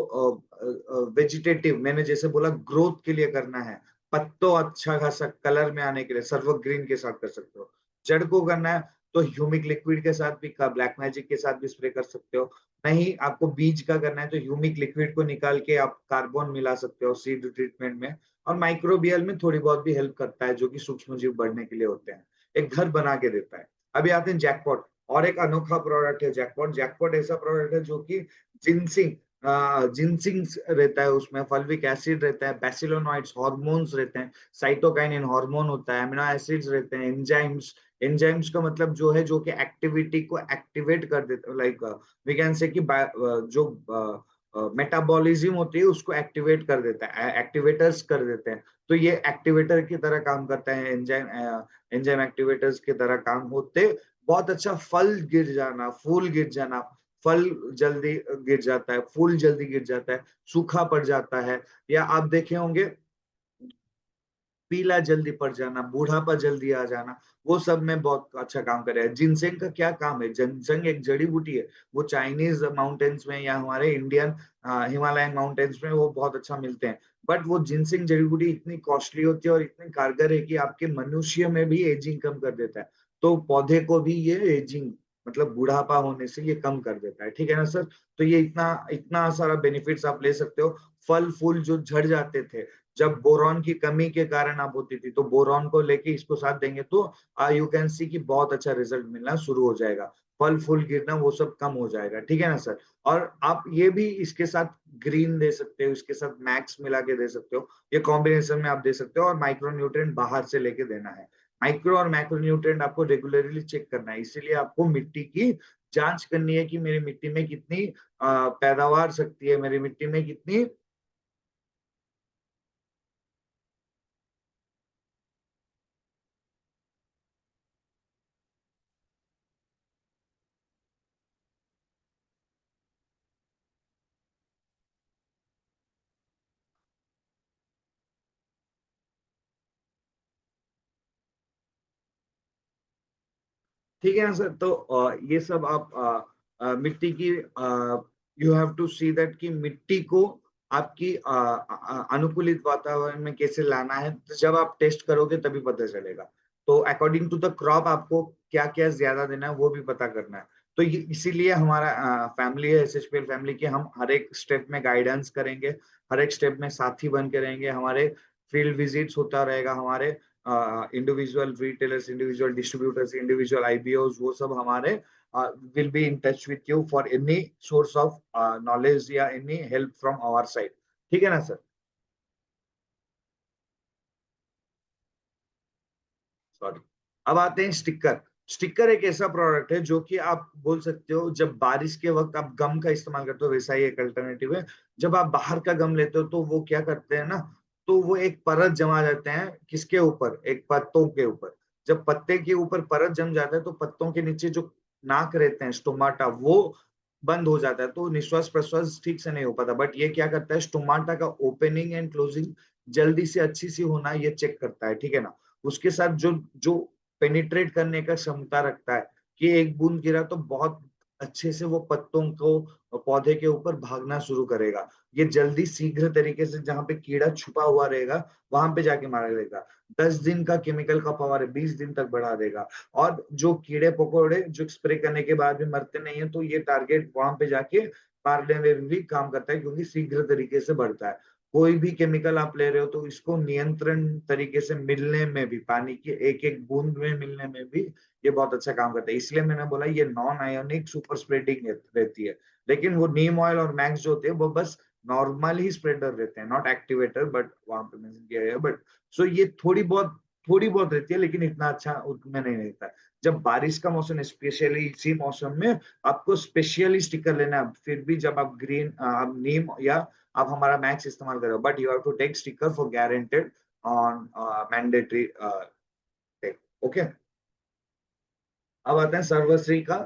वेजिटेटिव, मैंने जैसे बोला ग्रोथ के लिए करना है, पत्तों अच्छा खासा कलर में आने के लिए सर्वग्रीन के साथ कर सकते हो। जड़ को करना है तो ह्यूमिक लिक्विड के साथ भी, ब्लैक मैजिक के साथ भी स्प्रे कर सकते हो। नहीं आपको बीज का करना है तो ह्यूमिक लिक्विड को निकाल के आप कार्बन मिला सकते हो सीड ट्रीटमेंट में। और माइक्रोबियल में थोड़ी बहुत भी हेल्प करता है, जो कि सूक्ष्म जीव बढ़ने के लिए होते हैं, एक घर बना के देता है। अभी आते हैं जैकपॉट, और एक अनोखा प्रोडक्ट है जैकपॉट। जैकपॉट ऐसा प्रोडक्ट है जो कि जिनसिंग जिनसिंग रहता है, उसमें फल्विक एसिड रहता है, बैसिलोनॉइड्स हॉर्मोन्स रहते हैं, साइटोकाइनिन हार्मोन होता है, अमीनो एसिड्स रहते हैं, एंजाइम्स। एंजाइम्स का मतलब जो है जो कि एक्टिविटी को एक्टिवेट कर देते, लाइक वी कैन से कि जो मेटाबॉलिज्म होती है उसको एक्टिवेट कर देता है, एक्टिवेटर्स कर देते हैं। तो ये एक्टिवेटर की तरह काम करता है, एंजाइम एंजाइम एक्टिवेटर्स की तरह काम होते। बहुत अच्छा फल गिर जाना, फूल गिर जाना, फल जल्दी गिर जाता है, फूल जल्दी गिर जाता है, सूखा पड़ जाता है। या आप देखे होंगे पीला जल्दी पड़ जाना, बूढ़ापा जल्दी आ जाना, वो सब में बहुत अच्छा काम कर रहा है। जिनसेंग का क्या काम है? जिनसेंग एक जड़ी बूटी है, वो चाइनीज माउंटेन्स में या हमारे इंडियन हिमालयन माउंटेन्स में वो बहुत अच्छा मिलते हैं। बट वो जिनसेंग जड़ी बूटी इतनी कॉस्टली होती है और इतनी कारगर है कि आपके मनुष्य में भी एजिंग कम कर देता है। तो पौधे को भी ये एजिंग, मतलब बुढ़ापा होने से ये कम कर देता है, ठीक है ना सर? तो ये इतना इतना सारा बेनिफिट्स आप ले सकते हो। फल फूल जो झड़ जाते थे, जब बोरॉन की कमी के कारण आप होती थी, तो बोरॉन को लेके इसको साथ देंगे तो यू कैन सी कि बहुत अच्छा रिजल्ट मिलना शुरू हो जाएगा। फल फूल गिरना वो सब कम हो जाएगा, ठीक है ना सर? और आप ये भी इसके साथ ग्रीन दे सकते हो, इसके साथ मैक्स मिला के दे सकते हो, ये कॉम्बिनेशन में आप दे सकते हो। और माइक्रो न्यूट्रिएंट बाहर से लेके देना है। माइक्रो और मैक्रो न्यूट्रिएंट आपको रेगुलरली चेक करना है, इसीलिए आपको मिट्टी की जांच करनी है कि मेरी मिट्टी में कितनी पैदावार शक्ति है, मेरी मिट्टी में कितनी। ठीक है ना सर। तो ये सब आप मिट्टी की you have to see that कि मिट्टी को आपकी अनुकूलित वातावरण में कैसे लाना है, तो जब आप टेस्ट करोगे तभी पता चलेगा। तो अकॉर्डिंग टू द क्रॉप आपको क्या क्या ज्यादा देना है वो भी पता करना है। तो इसीलिए हमारा फैमिली है SHPL फैमिली की, हम हर एक स्टेप में गाइडेंस करेंगे, हर एक स्टेप में साथी बन के रहेंगे। हमारे फील्ड विजिट्स होता रहेगा, हमारे individual retailers, individual distributors, individual IBOs, वो सब हमारे will be in touch with you for any source of knowledge या any help from our side. ठीक है ना सर? सॉरी। अब आते हैं स्टिकर। स्टिकर एक ऐसा प्रोडक्ट है जो कि आप बोल सकते हो जब बारिश के वक्त आप गम का इस्तेमाल करते हो, वैसा ही एक अल्टरनेटिव है। जब आप बाहर का गम लेते हो तो वो क्या करते हैं ना, तो वो एक परत जमा जाते हैं किसके ऊपर, एक पत्तों के ऊपर। जब पत्ते के ऊपर परत जम जाता है तो पत्तों के नीचे जो नाक रहते हैं, स्टोमाटा, वो बंद हो जाता है, तो निश्वास प्रश्वास ठीक से नहीं हो पाता। बट ये क्या करता है, स्टोमाटा का ओपनिंग एंड क्लोजिंग जल्दी से अच्छी सी होना ये चेक करता है। ठीक है ना? उसके साथ जो जो पेनिट्रेट करने का क्षमता रखता है कि एक बूंद गिरा तो बहुत अच्छे से वो पत्तों को पौधे के ऊपर भागना शुरू करेगा। ये जल्दी शीघ्र तरीके से जहां पे कीड़ा छुपा हुआ रहेगा वहां पे जाके मारा देगा। 10 दिन का केमिकल का पावर है, 20 दिन तक बढ़ा देगा। और जो कीड़े पकौड़े जो स्प्रे करने के बाद भी मरते नहीं है, तो ये टारगेट वहां पे जाके मारने में भी काम करता है, क्योंकि शीघ्र तरीके से बढ़ता है। कोई भी केमिकल आप ले रहे हो तो इसको नियंत्रण तरीके से मिलने में भी, पानी की एक एक बूंद में मिलने में भी ये बहुत अच्छा काम करता है। इसलिए मैंने बोला ये नॉन आयोनिक सुपर स्प्रेडिंग रहती है। लेकिन वो नीम ऑयल और मैक्स जो होते हैं वो बस नॉर्मल ही स्प्रेडर रहते हैं, नॉट एक्टिवेटर, बट वहां पे मेंशन किया गया है। बट सो ये थोड़ी बहुत रहती है, लेकिन इतना अच्छा उसमें नहीं रहता है। जब बारिश का मौसम है, स्पेशली इसी मौसम में आपको स्पेशली स्टिकर लेना है। फिर भी जब आप आप नीम या आप हमारा मैक्स इस्तेमाल करो, but you have to take sticker for guaranteed on mandatory take. Okay. अब आते हैं सर्वश्री का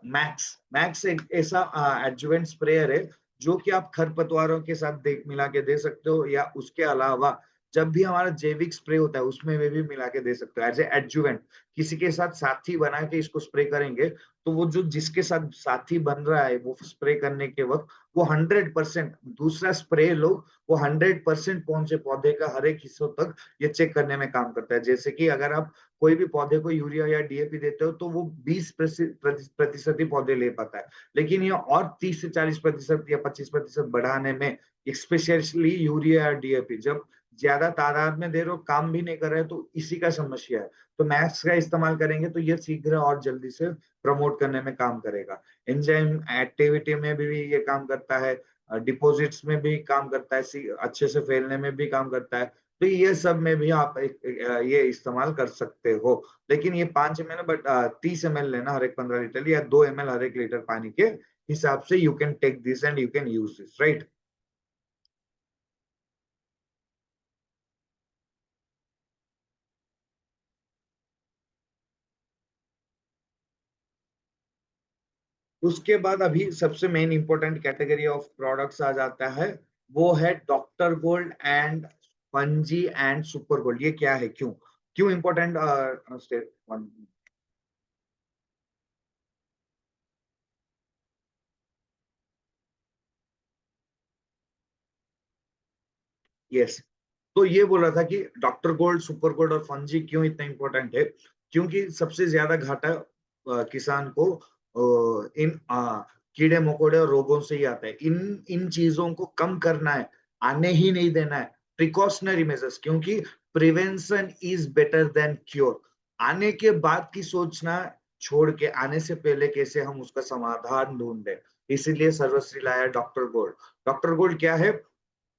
मैक्स। मैक्स एक ऐसा एडजुवेंट स्प्रेयर है जो कि आप खरपतवारों के साथ मिला के दे सकते हो, या उसके अलावा जब भी हमारा जैविक स्प्रे होता है उसमें भी मिला के दे सकते हो एज ए एडजुवेंट। किसी के साथ साथी बना के इसको स्प्रे करेंगे तो वो जो जिसके साथ साथी बन रहा है वो स्प्रे करने के वक्त वो 100% दूसरा स्प्रे लो, वो 100% पहुंचे पौधे का हर एक हिस्सों तक, ये चेक करने में काम करता है। जैसे कि अगर आप कोई भी पौधे को यूरिया या DAP देते हो तो वो 20% ही पौधे ले पाता है। लेकिन ये और 30 से 40% या 25% बढ़ाने में, स्पेशली यूरिया या DAP जब ज्यादा तादाद में दे रहे हो, काम भी नहीं कर रहे, तो इसी का समस्या है। तो मैक्स का इस्तेमाल करेंगे तो ये शीघ्र और जल्दी से प्रमोट करने में काम करेगा। एंजाइम एक्टिविटी में भी ये काम करता है, डिपॉजिट्स में भी काम करता है, अच्छे से फैलने में भी काम करता है। तो ये सब में भी आप ये इस्तेमाल कर सकते हो। लेकिन ये 5 ml, बट 30 ml लेना हर एक 15 लीटर, या 2 ml हर एक लीटर पानी के हिसाब से you can take this and you can use this, right? उसके बाद अभी सबसे main important category of products आ जाता है, वो है doctor gold and fungi and super gold. ये क्या है, क्यों क्यों इंपॉर्टेंट स्टेट? यस। तो ये बोल रहा था कि डॉक्टर गोल्ड, सुपर गोल्ड और फंजी क्यों इतना इंपॉर्टेंट है। क्योंकि सबसे ज्यादा घाटा किसान को इन कीड़े मकोड़े और रोगों से ही आता है। इन इन चीजों को कम करना है, आने ही नहीं देना है। प्रिकॉशनरी मेजर्स, क्योंकि prevention is better than cure. आने के बाद की सोचना छोड़ के आने से पहले कैसे हम उसका समाधान ढूंढे, इसीलिए सर्वश्री लाया डॉक्टर गोल्ड। डॉक्टर गोल्ड क्या है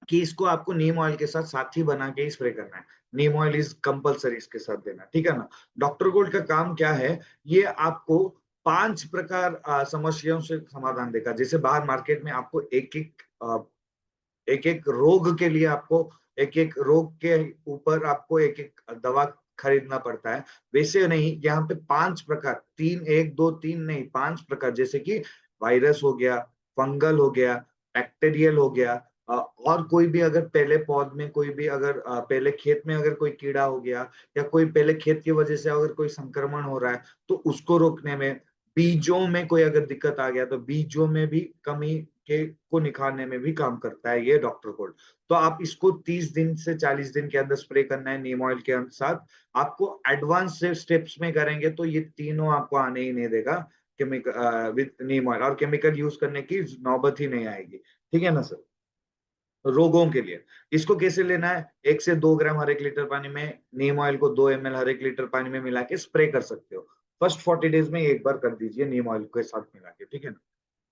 कि इसको आपको नीम ऑयल के साथ साथ ही बना के स्प्रे करना है। नीम ऑयल इज कंपलसरी इसके साथ देना, ठीक है ना? डॉक्टर गोल्ड का काम क्या है, ये आपको 5 प्रकार समस्याओं से समाधान देगा। जैसे बाहर मार्केट में आपको एक एक रोग के लिए आपको एक एक रोग के ऊपर आपको एक एक दवा खरीदना पड़ता है, वैसे नहीं। यहाँ पे 5 प्रकार, तीन, एक दो तीन नहीं, 5 प्रकार, जैसे कि वायरस हो गया, फंगल हो गया, बैक्टीरियल हो गया, और कोई भी अगर पहले पौध में कोई भी अगर पहले खेत में अगर कोई कीड़ा हो गया या कोई पहले खेत की वजह से अगर कोई संक्रमण हो रहा है तो उसको रोकने में, बीजों में कोई अगर दिक्कत आ गया तो बीजों में भी कमी के को निखारने में भी काम करता है ये डॉक्टर गोल्ड। तो आप इसको 30 दिन से 40 दिन के अंदर स्प्रे करना है नीम ऑयल के साथ। आपको एडवांस स्टेप्स में करेंगे तो ये तीनों आपको आने ही नहीं देगा, केमिकल विद नीम ऑयल, और केमिकल यूज करने की नौबत ही नहीं आएगी। ठीक है ना सर। रोगों के लिए इसको कैसे लेना है, 1 से 2 ग्राम हर 1 लीटर पानी में नीम ऑयल को 2 ml हर 1 लीटर पानी में मिला के स्प्रे कर सकते हो। फर्स्ट 40 डेज में एक बार कर दीजिए नीम ऑयल के साथ मिला के। ठीक है ना।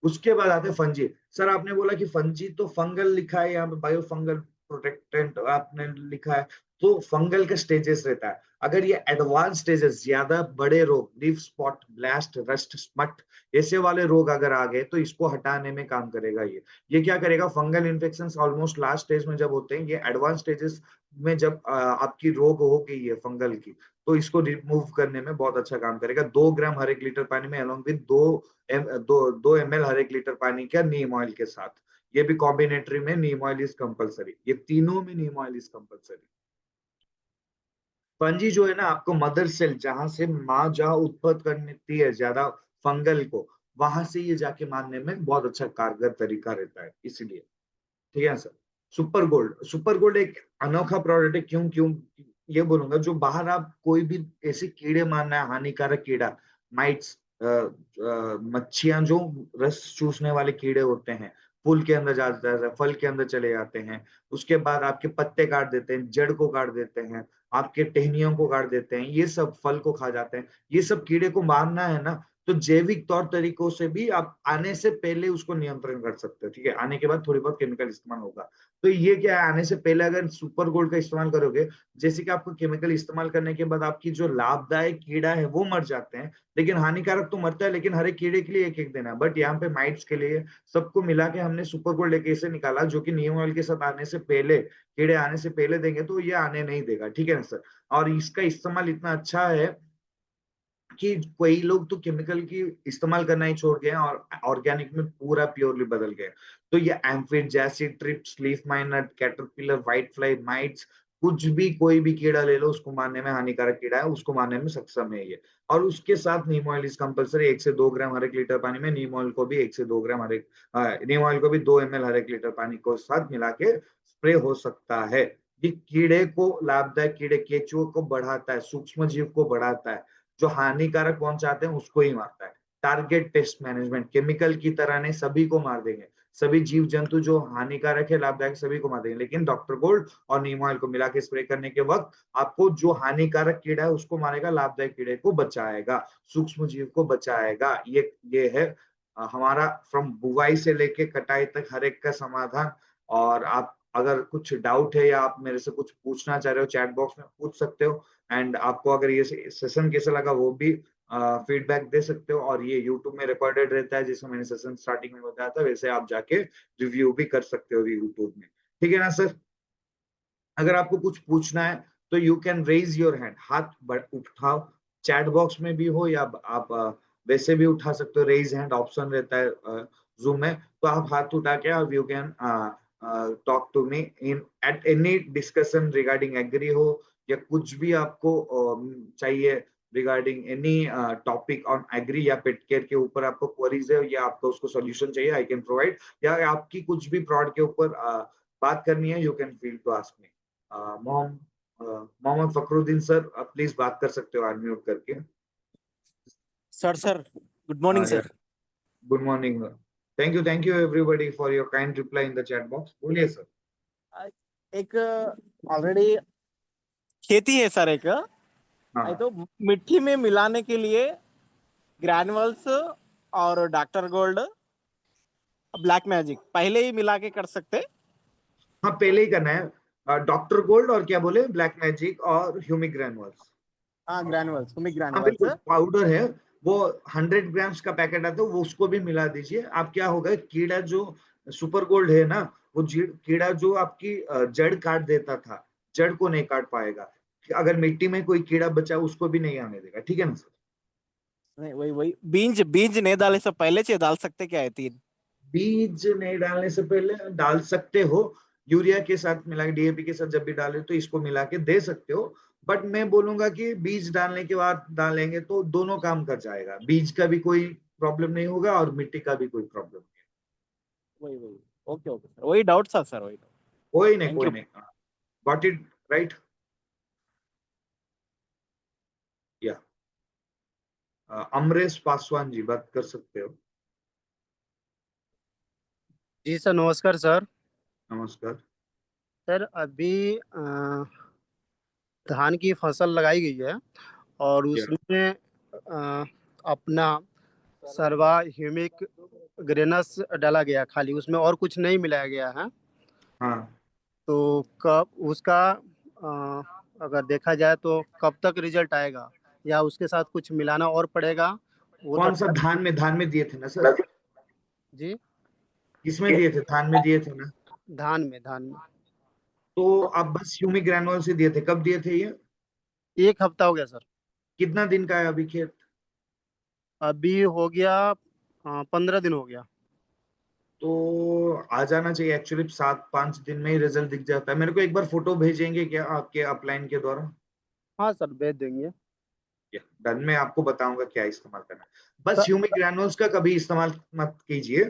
उसके बाद आते हैं फंजी। सर आपने बोला कि फंजी तो फंगल लिखा है, यहाँ पे बायो फंगल प्रोटेक्टेंट आपने लिखा है, तो फंगल के स्टेजेस रहता है। अगर ये एडवांस स्टेजेस, ज्यादा बड़े रोग, leaf spot, blast, rust, smut, ऐसे वाले रोग अगर आ गए तो इसको हटाने में काम करेगा ये क्या करेगा, fungal infection almost last stage में जब होते हैं, ये एडवांस स्टेजेस में जब आपकी रोग हो गई है फंगल की, तो इसको रिमूव करने में बहुत अच्छा काम करेगा। 2 ग्राम हर 1 लीटर पानी में along with 2 ml her 1 litre पानी का नीम ऑयल के साथ। ये भी कॉम्बिनेटरी में नीम ऑयल इज कंपलसरी, ये तीनों में नीम ऑयल इज कंपलसरी। फंजी जो है ना, आपको मदर सेल जहां से माँ जहां उत्पन्न करती है ज्यादा फंगल को, वहां से ये जाके मारने में बहुत अच्छा कारगर तरीका रहता है, इसीलिए। ठीक है सर। सुपर गोल्ड एक अनोखा प्रोडक्ट है। क्यों क्यों ये बोलूंगा, जो बाहर आप कोई भी ऐसे कीड़े मारना है, हानिकारक कीड़ा, माइट्स, मच्छियां जो रस चूसने वाले कीड़े होते हैं, फूल के अंदर जाते हैं, फल के अंदर चले जाते हैं, उसके बाद आपके पत्ते काट देते हैं, जड़ को काट देते हैं, आपके टहनियों को काट देते हैं, ये सब फल को खा जाते हैं। ये सब कीड़े को मारना है ना, तो जैविक तौर तरीकों से भी आप आने से पहले उसको नियंत्रण कर सकते हो। ठीक है, आने के बाद थोड़ी बहुत केमिकल इस्तेमाल होगा। तो ये क्या है, आने से पहले अगर सुपर गोल्ड का इस्तेमाल करोगे, जैसे कि आपको केमिकल इस्तेमाल करने के बाद आपकी जो लाभदायक कीड़ा है वो मर जाते हैं, लेकिन हानिकारक तो मरता है, लेकिन हर एक कीड़े के लिए एक एक देना है। बट यहाँ पे माइट्स के लिए सबको मिला के हमने सुपर गोल्ड एक ऐसे निकाला जो कि नीम ऑयल के साथ आने से पहले, कीड़े आने से पहले देंगे तो ये आने नहीं देगा। ठीक है ना सर। और इसका इस्तेमाल इतना अच्छा है कि कई लोग तो केमिकल की इस्तेमाल करना ही छोड़ गए हैं और ऑर्गेनिक में पूरा प्योरली बदल गए। तो ये एम्फिड, जैसी, trips, leaf miner, caterpillar, white fly, mites, कुछ भी कोई भी कीड़ा ले लो, उसको मारने में, हानिकारक कीड़ा है उसको मारने में सक्षम है ये। और उसके साथ नीम ऑयल इज कंपलसरी। 1 से 2 ग्राम हर 1 लीटर पानी में नीम ऑयल को भी 1 से 2 ग्राम हर एक नीम ऑयल को भी 2 ml हर 1 लीटर पानी को साथ मिला के स्प्रे हो सकता है। ये कीड़े को, लाभदायक कीड़े, केचुओं को बढ़ाता है, सूक्ष्म जीव को बढ़ाता है, जो हानिकारक पहुंचाते हैं उसको ही मारता है। टारगेट पेस्ट मैनेजमेंट, केमिकल की तरह नहीं, सभी को मार देंगे, सभी जीव जंतु जो हानिकारक है, लाभदायक, सभी को मार देंगे। लेकिन डॉक्टर गोल्ड और नीम ऑयल को मिला के स्प्रे करने के वक्त आपको जो हानिकारक कीड़ा है उसको मारेगा, लाभदायक कीड़े को बचाएगा, सूक्ष्म जीव को बचाएगा। ये है हमारा फ्रॉम बुवाई से लेके कटाई तक हर एक का समाधान। और आप अगर कुछ डाउट है या आप मेरे से कुछ पूछना चाह रहे हो, चैट बॉक्स में पूछ सकते हो। एंड आपको अगर ये सेशन कैसा लगा वो भी फीडबैक दे सकते हो। और ये यूट्यूब में रिकॉर्डेड रहता है, जैसे मैंने सेशन स्टार्टिंग में बताया था, वैसे आप जाके रिव्यू भी कर सकते हो यूट्यूब में। ठीक है ना सर। अगर आपको कुछ पूछना है तो you can raise your hand, हाथ उठाओ, चैट बॉक्स में भी हो या आप वैसे भी उठा सकते हो। रेज हैंड ऑप्शन रहता है जूम में, तो आप हाथ उठा के आप you can talk to me in at any discussion regarding agri हो या कुछ भी आपको चाहिए regarding any topic on agri या पेट केयर के ऊपर आपको क्वेरीज है या आपको उसको सॉल्यूशन चाहिए, आई कैन प्रोवाइड। या आपकी कुछ भी प्रोडक्ट के ऊपर बात करनी है, you can feel to ask me. Mohammed Fakhruddin sir, आप प्लीज बात कर सकते हो अनम्यूट करके। Sir good morning sir. Good morning. Thank you everybody for your kind reply in the chat box. बोलिए सर। एक ऑलरेडी खेती है सर, एक हाँ तो मिट्टी में मिलाने के लिए ग्रैनुअल्स और डॉक्टर गोल्ड, ब्लैक मैजिक पहले ही मिला के कर सकते। हाँ, पहले ही करना है डॉक्टर गोल्ड और क्या बोले, ब्लैक मैजिक और ह्यूमिक ग्रैनुअल्स। हाँ ग्रैनुअल्स, ह्यूमिक हाँ बिल्कुल, ग्रैनुअल्स। पाउडर है वो, 100 ग्राम्स का पैकेट आता है, वो उसको भी मिला दीजिए आप। क्या होगा, कीड़ा जो सुपर गोल्ड है ना, वो कीड़ा जो आपकी जड़ काट देता था, जड़ को नहीं काट पाएगा। अगर मिट्टी में कोई कीड़ा बचा उसको भी नहीं आने देगा। ठीक है ना सर। नहीं, वही बीज नहीं डाले से पहले चाहिए डाल सकते क्या है 3? बीज नहीं डालने से पहले डाल सकते हो, यूरिया के साथ मिला के, डीएपी के साथ जब भी डाले तो इसको मिला के दे सकते हो। बट मैं बोलूंगा कि बीज डालने के बाद डालेंगे तो दोनों काम कर जाएगा, बीज का भी कोई प्रॉब्लम नहीं होगा और मिट्टी का भी कोई प्रॉब्लम नहीं। वही ओके ओके सर, वही डाउट था सर, वही कोई नहीं थैंक कोई यू। नहीं, गॉट इट राइट। या अमरेश पासवान जी बात कर सकते हो। जी सर, नमस्कार सर। नमस्कार। सर अभी धान की फसल लगाई गई है और या उसमें अ, अपना सर्वा ह्यूमिक ग्रेनस डाला गया खाली, उसमें और कुछ नहीं मिलाया गया है। हाँ, तो कब उसका अगर देखा जाए तो कब तक रिजल्ट आएगा, या उसके साथ कुछ मिलाना और पड़ेगा? वो कौन सा थोड़ा धान में दिए थे ना सर? जी, किसमें दिए थे? धान में दिए थे ना? धान में तो आप बस ह्यूमिक ग्रैनुअल से दिए थे, कब दिए थे ये? 1 हफ्ता हो गया सर। कितना दिन का है अभी खेत? अभी हो गया 15 दिन हो गया। तो आ जाना चाहिए एक्चुअली, 7-5 दिन में ही रिजल्ट दिख जाता है। मेरे को एक बार फोटो भेजेंगे क्या आपके अपलाइन के द्वारा? हाँ सर, भेज देंगे। डन, में आपको बताऊंगा क्या इस्तेमाल करना है। बस सर ह्यूमिक ग्रैनुल्स का कभी इस्तेमाल मत कीजिए,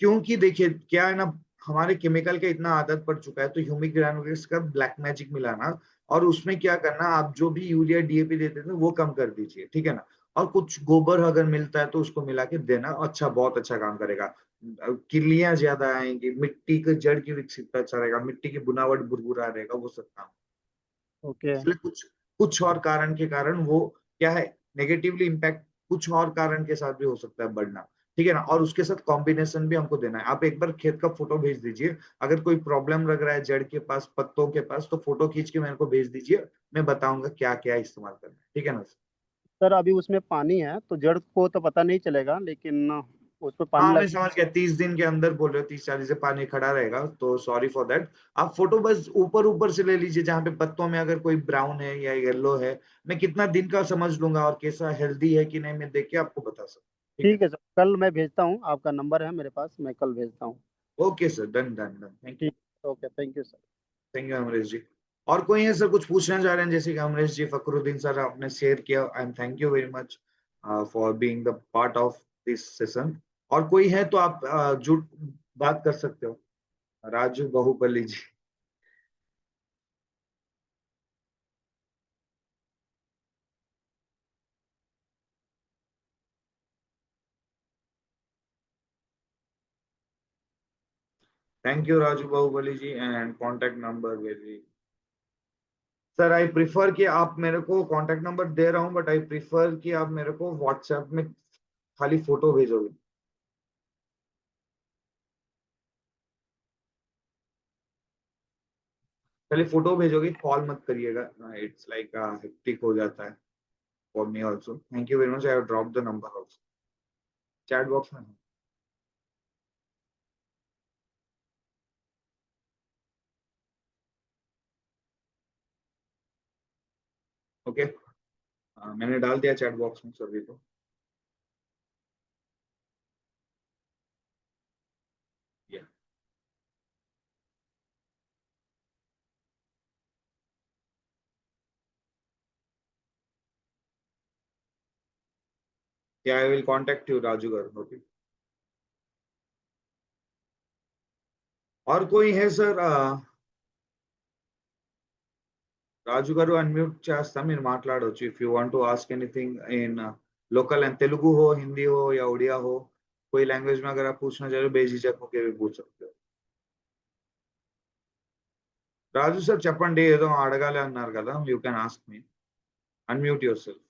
क्योंकि देखिए क्या है ना, हमारे केमिकल का इतना आदत पड़ चुका है, तो ह्यूमिक ग्रैनुल्स का ब्लैक मैजिक मिलाना और उसमें क्या करना, आप जो भी यूरिया डीएपी देते थे वो कम कर दीजिए, ठीक है ना। और कुछ गोबर अगर मिलता है तो उसको मिला के देना, अच्छा बहुत अच्छा काम करेगा। किलियां ज्यादा आएंगी, मिट्टी के जड़ की विकसितता अच्छा रहेगा, मिट्टी की बुनावट बुरबुरा रहेगा, वो सब काम। ओके। इसलिए कुछ कुछ और कारण के कारण वो क्या है, नेगेटिवली इम्पैक्ट कुछ और कारण के साथ भी हो सकता है बढ़ना, ठीक है ना। और उसके साथ कॉम्बिनेशन भी हमको देना है। आप एक बार खेत का फोटो भेज दीजिए, अगर कोई प्रॉब्लम लग रहा है जड़ के पास, पत्तों के पास, तो फोटो खींच के मेरे को भेज दीजिए, मैं बताऊंगा क्या क्या इस्तेमाल करना है, ठीक है ना। सर अभी उसमें पानी है तो जड़ को तो पता नहीं चलेगा, लेकिन उसमें पानी हाँ मैं लग। समझ गया, 30 दिन के अंदर बोल रहे हो, 30-40 से पानी खड़ा रहेगा, तो सॉरी फॉर दैट। आप फोटो बस ऊपर ऊपर से ले लीजिए, जहाँ पे पत्तों में अगर कोई ब्राउन है या येलो है, मैं कितना दिन का समझ लूंगा और कैसा हेल्दी है कि नहीं, मैं देख के आपको बता सकता हूँ, ठीक है। ठीक है सर, कल मैं भेजता हूँ, आपका नंबर है मेरे पास, मैं कल भेजता हूँ। Okay sir, done done done, thank you. ठीक। Okay, thank you sir. Thank you Amrish ji. और कोई है सर कुछ पूछना चाह रहे हैं? जैसे कि अमरीश जी, फकरुद्दीन सर आपने शेयर किया, and thank you very much for being the part of this session. और कोई है तो आप जुड़ बात कर सकते हो। Raju Bahubali ji. Thank you Raju Bahubali ji, and contact number very. Sir I prefer कि आप मेरे को कॉन्टेक्ट नंबर दे रहा हूँ, बट आई प्रिफर कि आप मेरे को व्हाट्सएप में खाली फोटो भेजोगे। खाली फोटो भेजोगे, कॉल मत करिएगा, इट्स लाइक हेक्टिक हो जाता है for me also. Thank you very much, I have drop the number also chat box में। ओके, मैंने डाल दिया चैट बॉक्स में सभी को। Yeah. Yeah, I will contact you Raju garu, okay. और कोई है सर? రాజు గారు అన్మ్యూట్ చేస్తా, మీరు మాట్లాడొచ్చు. If you want to ask anything in local and Telugu हो, हिंदी हो या उड़िया हो, कोई लैंग्वेज में अगर आप पूछना चाह रहे हो, बेझिझक होकर भी पूछ सकते हो. రాజు సార్ చెప్పండి, ఏదో అడగాలి అన్నారు కదా, you can ask me. Unmute your self.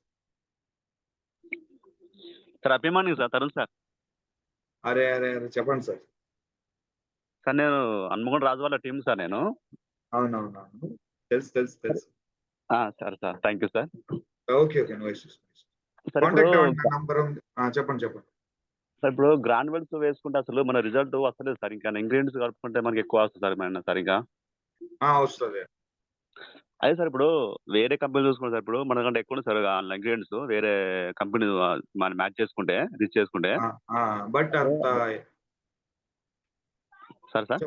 Sir happy morning sir, Tarun sir. అరే అరే అరే, చెప్పండి సార్. సార్ నేను హన్మకొండ రాజు వాళ్ళ టీం సార్ నేను. అవునవునవును, తెలుసు తెలుసు తెలుసు. Sir sir thank you sir. Okay okay, no issues. Sir ఇప్పుడు కాంటాక్ట్ అవ్వండి, నా నంబర్ ఉంది. చెప్పండి చెప్పండి. సార్ ఇప్పుడు గ్రాన్యువల్స్ వేసుకుంటే అసలు మన రిజల్ట్ వస్తలేదు సార్. ఇంకా ఇంగ్రీడియంట్స్ కలుపుకుంటే మనకి ఎక్కువ వస్తుంది సార్, మన సార్ ఇంకా. వస్తుంది. అదే సార్ ఇప్పుడు వేరే కంపెనీ చూసుకుంటే సార్, ఇప్పుడు మనకంటే ఎక్కువ ఉంది సార్ ఇంగ్రీడియంట్స్ వేరే కంపెనీ మనం మ్యాచ్ చేసుకుంటే, రిచ్ చేసుకుంటే. బట్ అంత సార్ సార్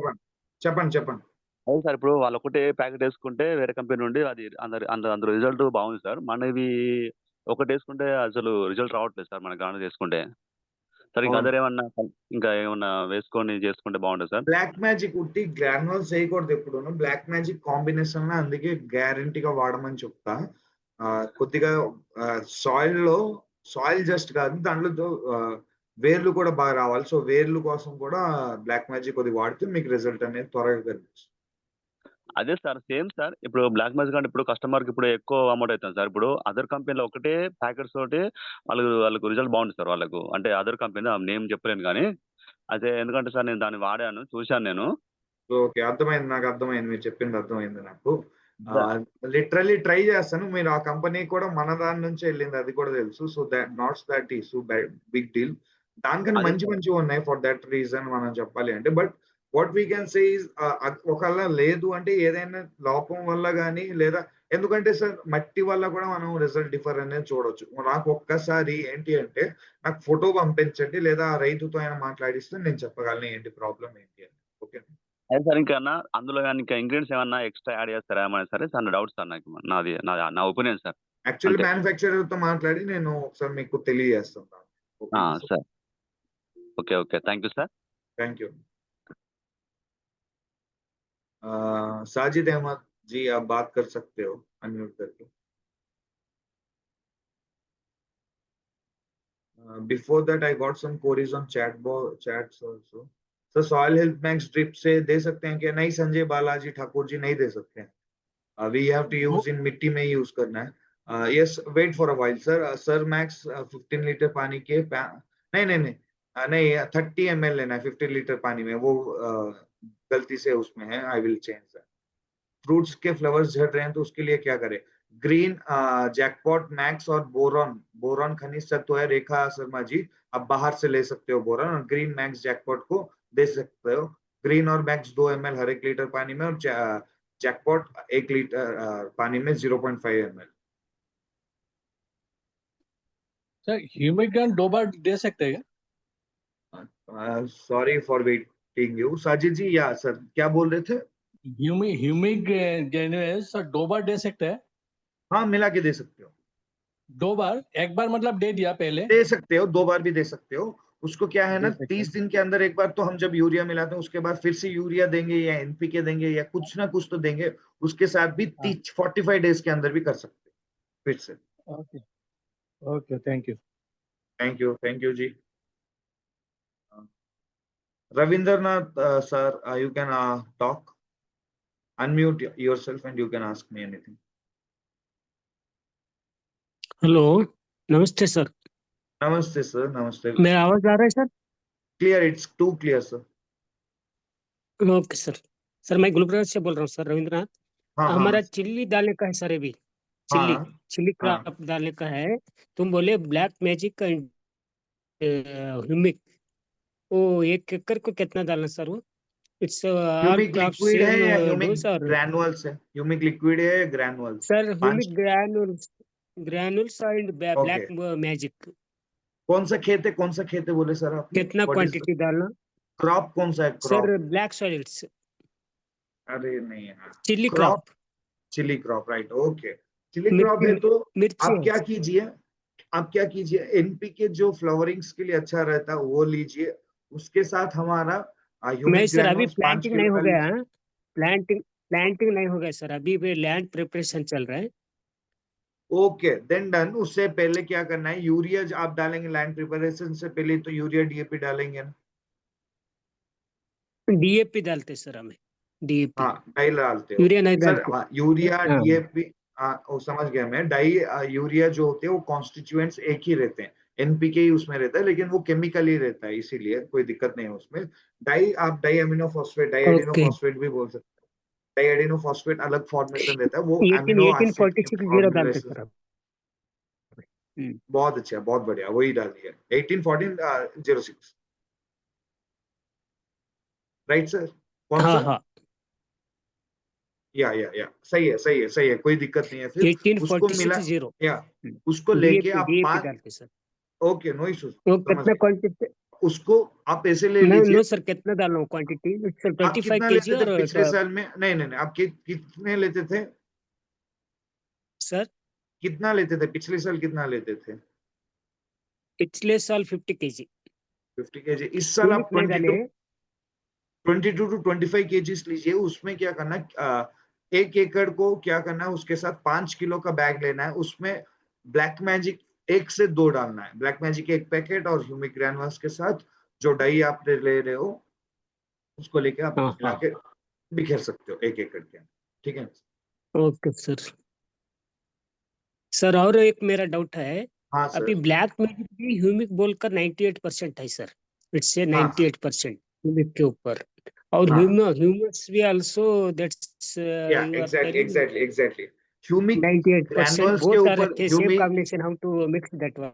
చెప్పండి అదే సార్ ఇప్పుడు వాళ్ళు ఒకటే ప్యాకెట్ వేసుకుంటే వేరే కంపెనీ నుండి అది అందులో రిజల్ట్ బాగుంది సార్. మనవి ఒకటి వేసుకుంటే అసలు రిజల్ట్ రావట్లేదు సార్, మన గాను చేసుకుంటే. సార్ ఇంకా అవును. అదర్ ఏమన్నా ఇంకా ఏమన్నా వేసుకొని చేసుకుంటే బాగుంటుంది సార్. బ్లాక్ మ్యాజిక్ ఉట్టి గ్రాన్యువల్స్ చేయకూడదు ఎప్పుడును. బ్లాక్ మ్యాజిక్ కాంబినేషన్ అందుకే గ్యారంటీగా వాడమని చెప్తా. కొద్దిగా సాయిల్ జస్ట్ కాదు, దాంట్లో వేర్లు కూడా బాగా రావాలి. సో వేర్లు కోసం కూడా బ్లాక్ మ్యాజిక్ కొద్దిగా వాడితే మీకు రిజల్ట్ అనేది త్వరగా కనిపిస్తుంది. అదే సార్ సేమ్ సార్. ఇప్పుడు బ్లాక్ మ్యాజిక్ అంటే ఇప్పుడు కస్టమర్కి ఇప్పుడు ఎక్కువ అమౌంట్ అవుతుంది సార్. ఇప్పుడు అదర్ కంపెనీలో ఒకటే ప్యాకెట్స్ తోటి వాళ్ళకు రిజల్ట్ బాగుంటుంది సార్ వాళ్ళకు. అంటే అదర్ కంపెనీ నేమ్ చెప్పలేను కానీ అదే, ఎందుకంటే సార్ నేను దాన్ని వాడాను, చూశాను నేను. ఓకే, అర్థమైంది, నాకు అర్థమైంది, మీరు చెప్పింది అర్థమైంది నాకు. లిటరల్లీ ట్రై చేస్తాను. మీరు ఆ కంపెనీ కూడా మన దాని నుంచి వెళ్ళింది, అది కూడా తెలుసు. So that is big deal. దానికన్నా అదే మంచి ఉన్నాయి. ఫర్ దట్ రీజన్ మనం చెప్పాలి అంటే, but what we can say is ఒకవేళ లేదు అంటే ఏదైనా లోపం వల్ల కానీ, లేదా ఎందుకంటే సార్ మట్టి వల్ల కూడా మనం రిజల్ట్ డిఫర్ అనేది చూడొచ్చు. నాకు ఒక్కసారి ఏంటి అంటే నాకు ఫోటో పంపించండి, లేదా ఆ రైతుతో అయినా మాట్లాడిస్తే నేను చెప్పగలను ఏంటి ప్రాబ్లం ఏంటి అని. ఓకే, అదే సార్. ఇంకా అందులో కానీ ఇంకా ఇంగ్రీడియంట్స్ ఏమన్నా ఎక్స్ట్రా యాడ్ చేస్తారా ఏమైనా సరే సార్? డౌట్ సార్ నాకు, నా ఒపీనియన్ సార్. యాక్చువల్లీ అంతే. మ్యానుఫ్యాక్చరర్ తో మాట్లాడి నేను ఒకసారి మీకు తెలియజేస్తాను. Sir okay okay, thank you sir. Thank you. Sajid Ahmad ji, आप बात कर सकते हो अनम्यूट करके। Before that I got some queries on chats also. So soil health max drip से दे सकते हैं क्या? नहीं संजय बालाजी ठाकुर जी, नहीं दे सकते हैं. We have to use in मिट्टी में यूज करना है. Yes, wait for a while sir. Sir max 15 litre पानी के नहीं 30 ml लेना है 15 लीटर पानी में. वो गलती से उसमें है. I will change that. Fruits के फ्लावर्स झड़ रहे हैं तो उसके लिए क्या करें? ग्रीन जैकपॉट मैक्स और बोरॉन खनिज तत्व है. रेखा शर्मा जी, आप बाहर से ले सकते हो बोरॉन, और ग्रीन मैक्स जैकपॉट को दे सकते हो. ग्रीन और मैक्स 2 ml हर 1 लीटर पानी में, और जैकपॉट 1 लीटर पानी में 0.5 ml. सर ह्यूमिक गन 2 बार दे सकते हैं? Sorry for waiting you. Sajid ji, yeah sir क्या बोल रहे थे? ह्यूमिक ग्रेन्यूल्स सर 2 बार दे सकते हैं? हाँ, मिला के दे सकते हो. 2 बार? एक बार मतलब दे दिया पहले? दे सकते हो, 2 बार भी दे सकते हो. उसको क्या है ना, दे सकते 30 दिन के अंदर एक बार तो हम जब यूरिया मिलाते हैं उसके बाद फिर से यूरिया देंगे या एनपीके देंगे या कुछ ना कुछ तो देंगे. उसके साथ भी 45 डेज के अंदर भी कर सकते हैं फिर से. Okay okay, thank you. Thank you ji. Ravindranath sir, you can talk. Unmute yourself and you can ask me anything. Hello, नमस्ते सर. नमस्ते सर, नमस्ते. मेरा आवाज आ रहा है sir? Clear, it's too clear sir. Okay sir. Sir मैं गुलबर्गा से बोल रहा हूँ सर, रविंद्रनाथ. हाँ हमारा चिल्ली डालने का है सर. अभी चिल्ली क्रॉप डालने का है. तुम बोले ब्लैक मैजिक का ह्यूमिक, वो 1 एकड़ को कितना डालना सर? वो इट्स ह्यूमिक लिक्विड है या ह्यूमिक ग्रैनुअल्स है? ह्यूमिक लिक्विड है या granules? Sir humic granules and black magic. कौन सा खेत है बोले सर आप? कितना क्वांटिटी डालना? क्रॉप कौन सा है? Sir black soils. अरे नहीं यार, chilli crop right. Okay, chilli crop है तो आप क्या कीजिए, एनपीके जो फ्लावरिंग्स के लिए अच्छा रहता है वो लीजिए. उसके साथ हमारा नहीं सर, अभी प्लांटिंग नहीं हो गया है. प्लांटिंग नहीं हो गया सर, अभी भी लैंड प्रिपरेशन चल रहा है. Okay, then done. उससे पहले क्या करना है, यूरिया आप डालेंगे लैंड प्रिपरेशन से पहले, तो यूरिया डीएपी डालेंगे ना? डीएपी डालते सर हमें. डीएपी डाई डालते हो यूरिया नहीं सर? डालते. यूरिया डीएपी समझ गया मैं. डाई यूरिया जो होते हैं वो कॉन्स्टिट्यूएंट्स एक ही रहते हैं. एनपीके ही उसमें रहता है, लेकिन वो केमिकल ही रहता है, इसीलिए कोई दिक्कत नहीं है उसमें. आप di amino phosphate, di adeno phosphate भी बोल सकते हैं. डाई एडिनो फॉस्फेट अलग फॉर्मेशन रहता है, वो अमीनो एसिड. बहुत अच्छा, बहुत बढ़िया, वही डालिए. 181406 राइट सर? कौन सा? या सही है, कोई दिक्कत नहीं है. फिर उसको मिला, उसको लेके आप 5. Okay, no issues. कितना क्वांटिटी उसको आप ऐसे ले नो लीजिए। नो सर, कितना डालना हो क्वांटिटी सर? आप 25 कितना केजी लेते थे और पिछले साल में? नहीं नहीं नहीं, आप कितने लेते थे? सर कितना लेते थे पिछले साल, कितना लेते थे? पिछले साल 50 केजी 50 केजी। इस साल आप नहीं डाले 22 to 25 केजीज लीजिए। उसमें क्या करना है, 1 एकड़ को क्या करना है, उसके साथ 5 किलो का बैग लेना है। उसमें ब्लैक मैजिक 1 से 2 डालना है। ब्लैक मैजिक 1 पैकेट और ह्यूमिक ग्रैनुअल्स के साथ जो डाई आप ले रहे हो उसको लेके आप हाँ मिला हाँ के बिखेर सकते हो 1 एकड़ के अंदर। ठीक है ओके सर। सर और एक मेरा डाउट है, हाँ अभी सर। ब्लैक मैजिक भी ह्यूमिक बोलकर 98% है सर, इट्स से हाँ 98% ह्यूमिक के ऊपर, और हाँ ह्यूमस भी also that's yeah you are exactly telling exactly exactly. Humic 98%, granules के बोथ आर ऊपर same humic, combination, how to mix that one?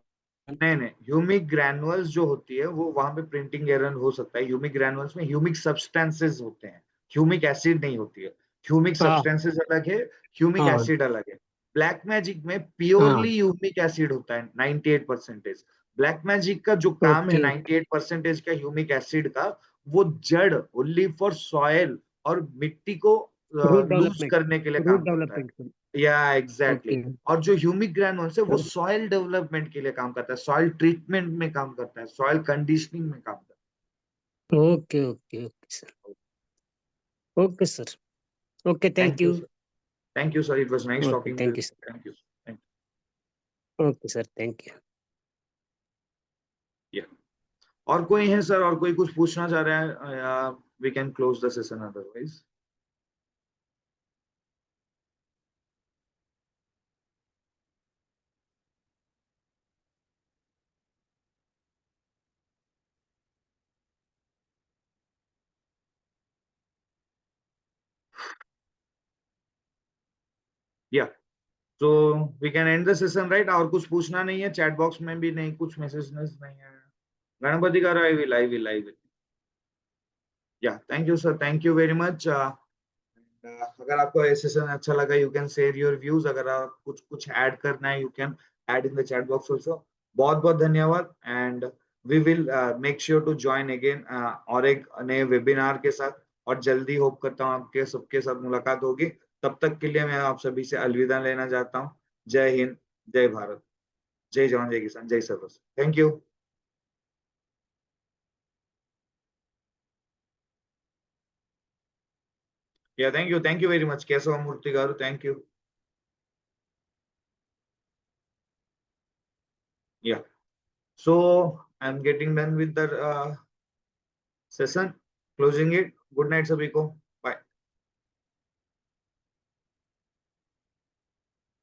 नहीं नहीं, ह्यूमिक ग्रैनुअल्स जो होती है वो वहां पे प्रिंटिंग एरर हो सकता है। ह्यूमिक ग्रैनुअल्स में ह्यूमिक सब्सटेंसेस होते हैं, ह्यूमिक एसिड नहीं होती है। ह्यूमिक हाँ सब्सटेंसेस अलग है, ह्यूमिक हाँ एसिड अलग है। ब्लैक मैजिक में हाँ प्योरली ह्यूमिक एसिड होता है 98%। ब्लैक मैजिक का जो काम है ओके 98% का ह्यूमिक एसिड का, वो जड़ ओनली फॉर सॉयल और मिट्टी को रूट लूज डेवलपमेंट, करने के लिए रूट काम करता है। डेवलपमेंट या एग्जैक्टली। ओके और जो ह्यूमिक ग्रैनुअल्स है वो सॉइल डेवलपमेंट के लिए काम करता है, सॉइल ट्रीटमेंट में काम करता है, सॉइल कंडीशनिंग में काम करता okay okay okay sir, okay sir, okay है। Thank you, thank you sir, it was nice okay talking to thank you. You sir, thank you thank okay sir thank you. You. और कोई है sir, और कोई कुछ पूछना चाह रहा है, या we can close the session otherwise? या तो we can end the session right. और कुछ पूछना नहीं है, चैट बॉक्स में भी नहीं, कुछ मैसेज नहीं है। गणपति का आई विल या thank you sir, thank you very much. अगर आपको ये सेशन अच्छा लगा, you can share your views. अगर आप कुछ कुछ ऐड करना है, you can add in the chat box also. बहुत बहुत धन्यवाद, and we will make sure to join again और एक नए वेबिनार के साथ। और जल्दी होप करता हूँ आपके सबके साथ मुलाकात होगी। तब तक के लिए मैं आप सभी से अलविदा लेना चाहता हूँ। जय हिंद, जय भारत, जय जवान जय किसान, जय सर्वस। Thank you. Yeah thank you very much Keshav Murthy garu, thank you. Yeah so I'm getting done with the session, closing it. Good night सभी को।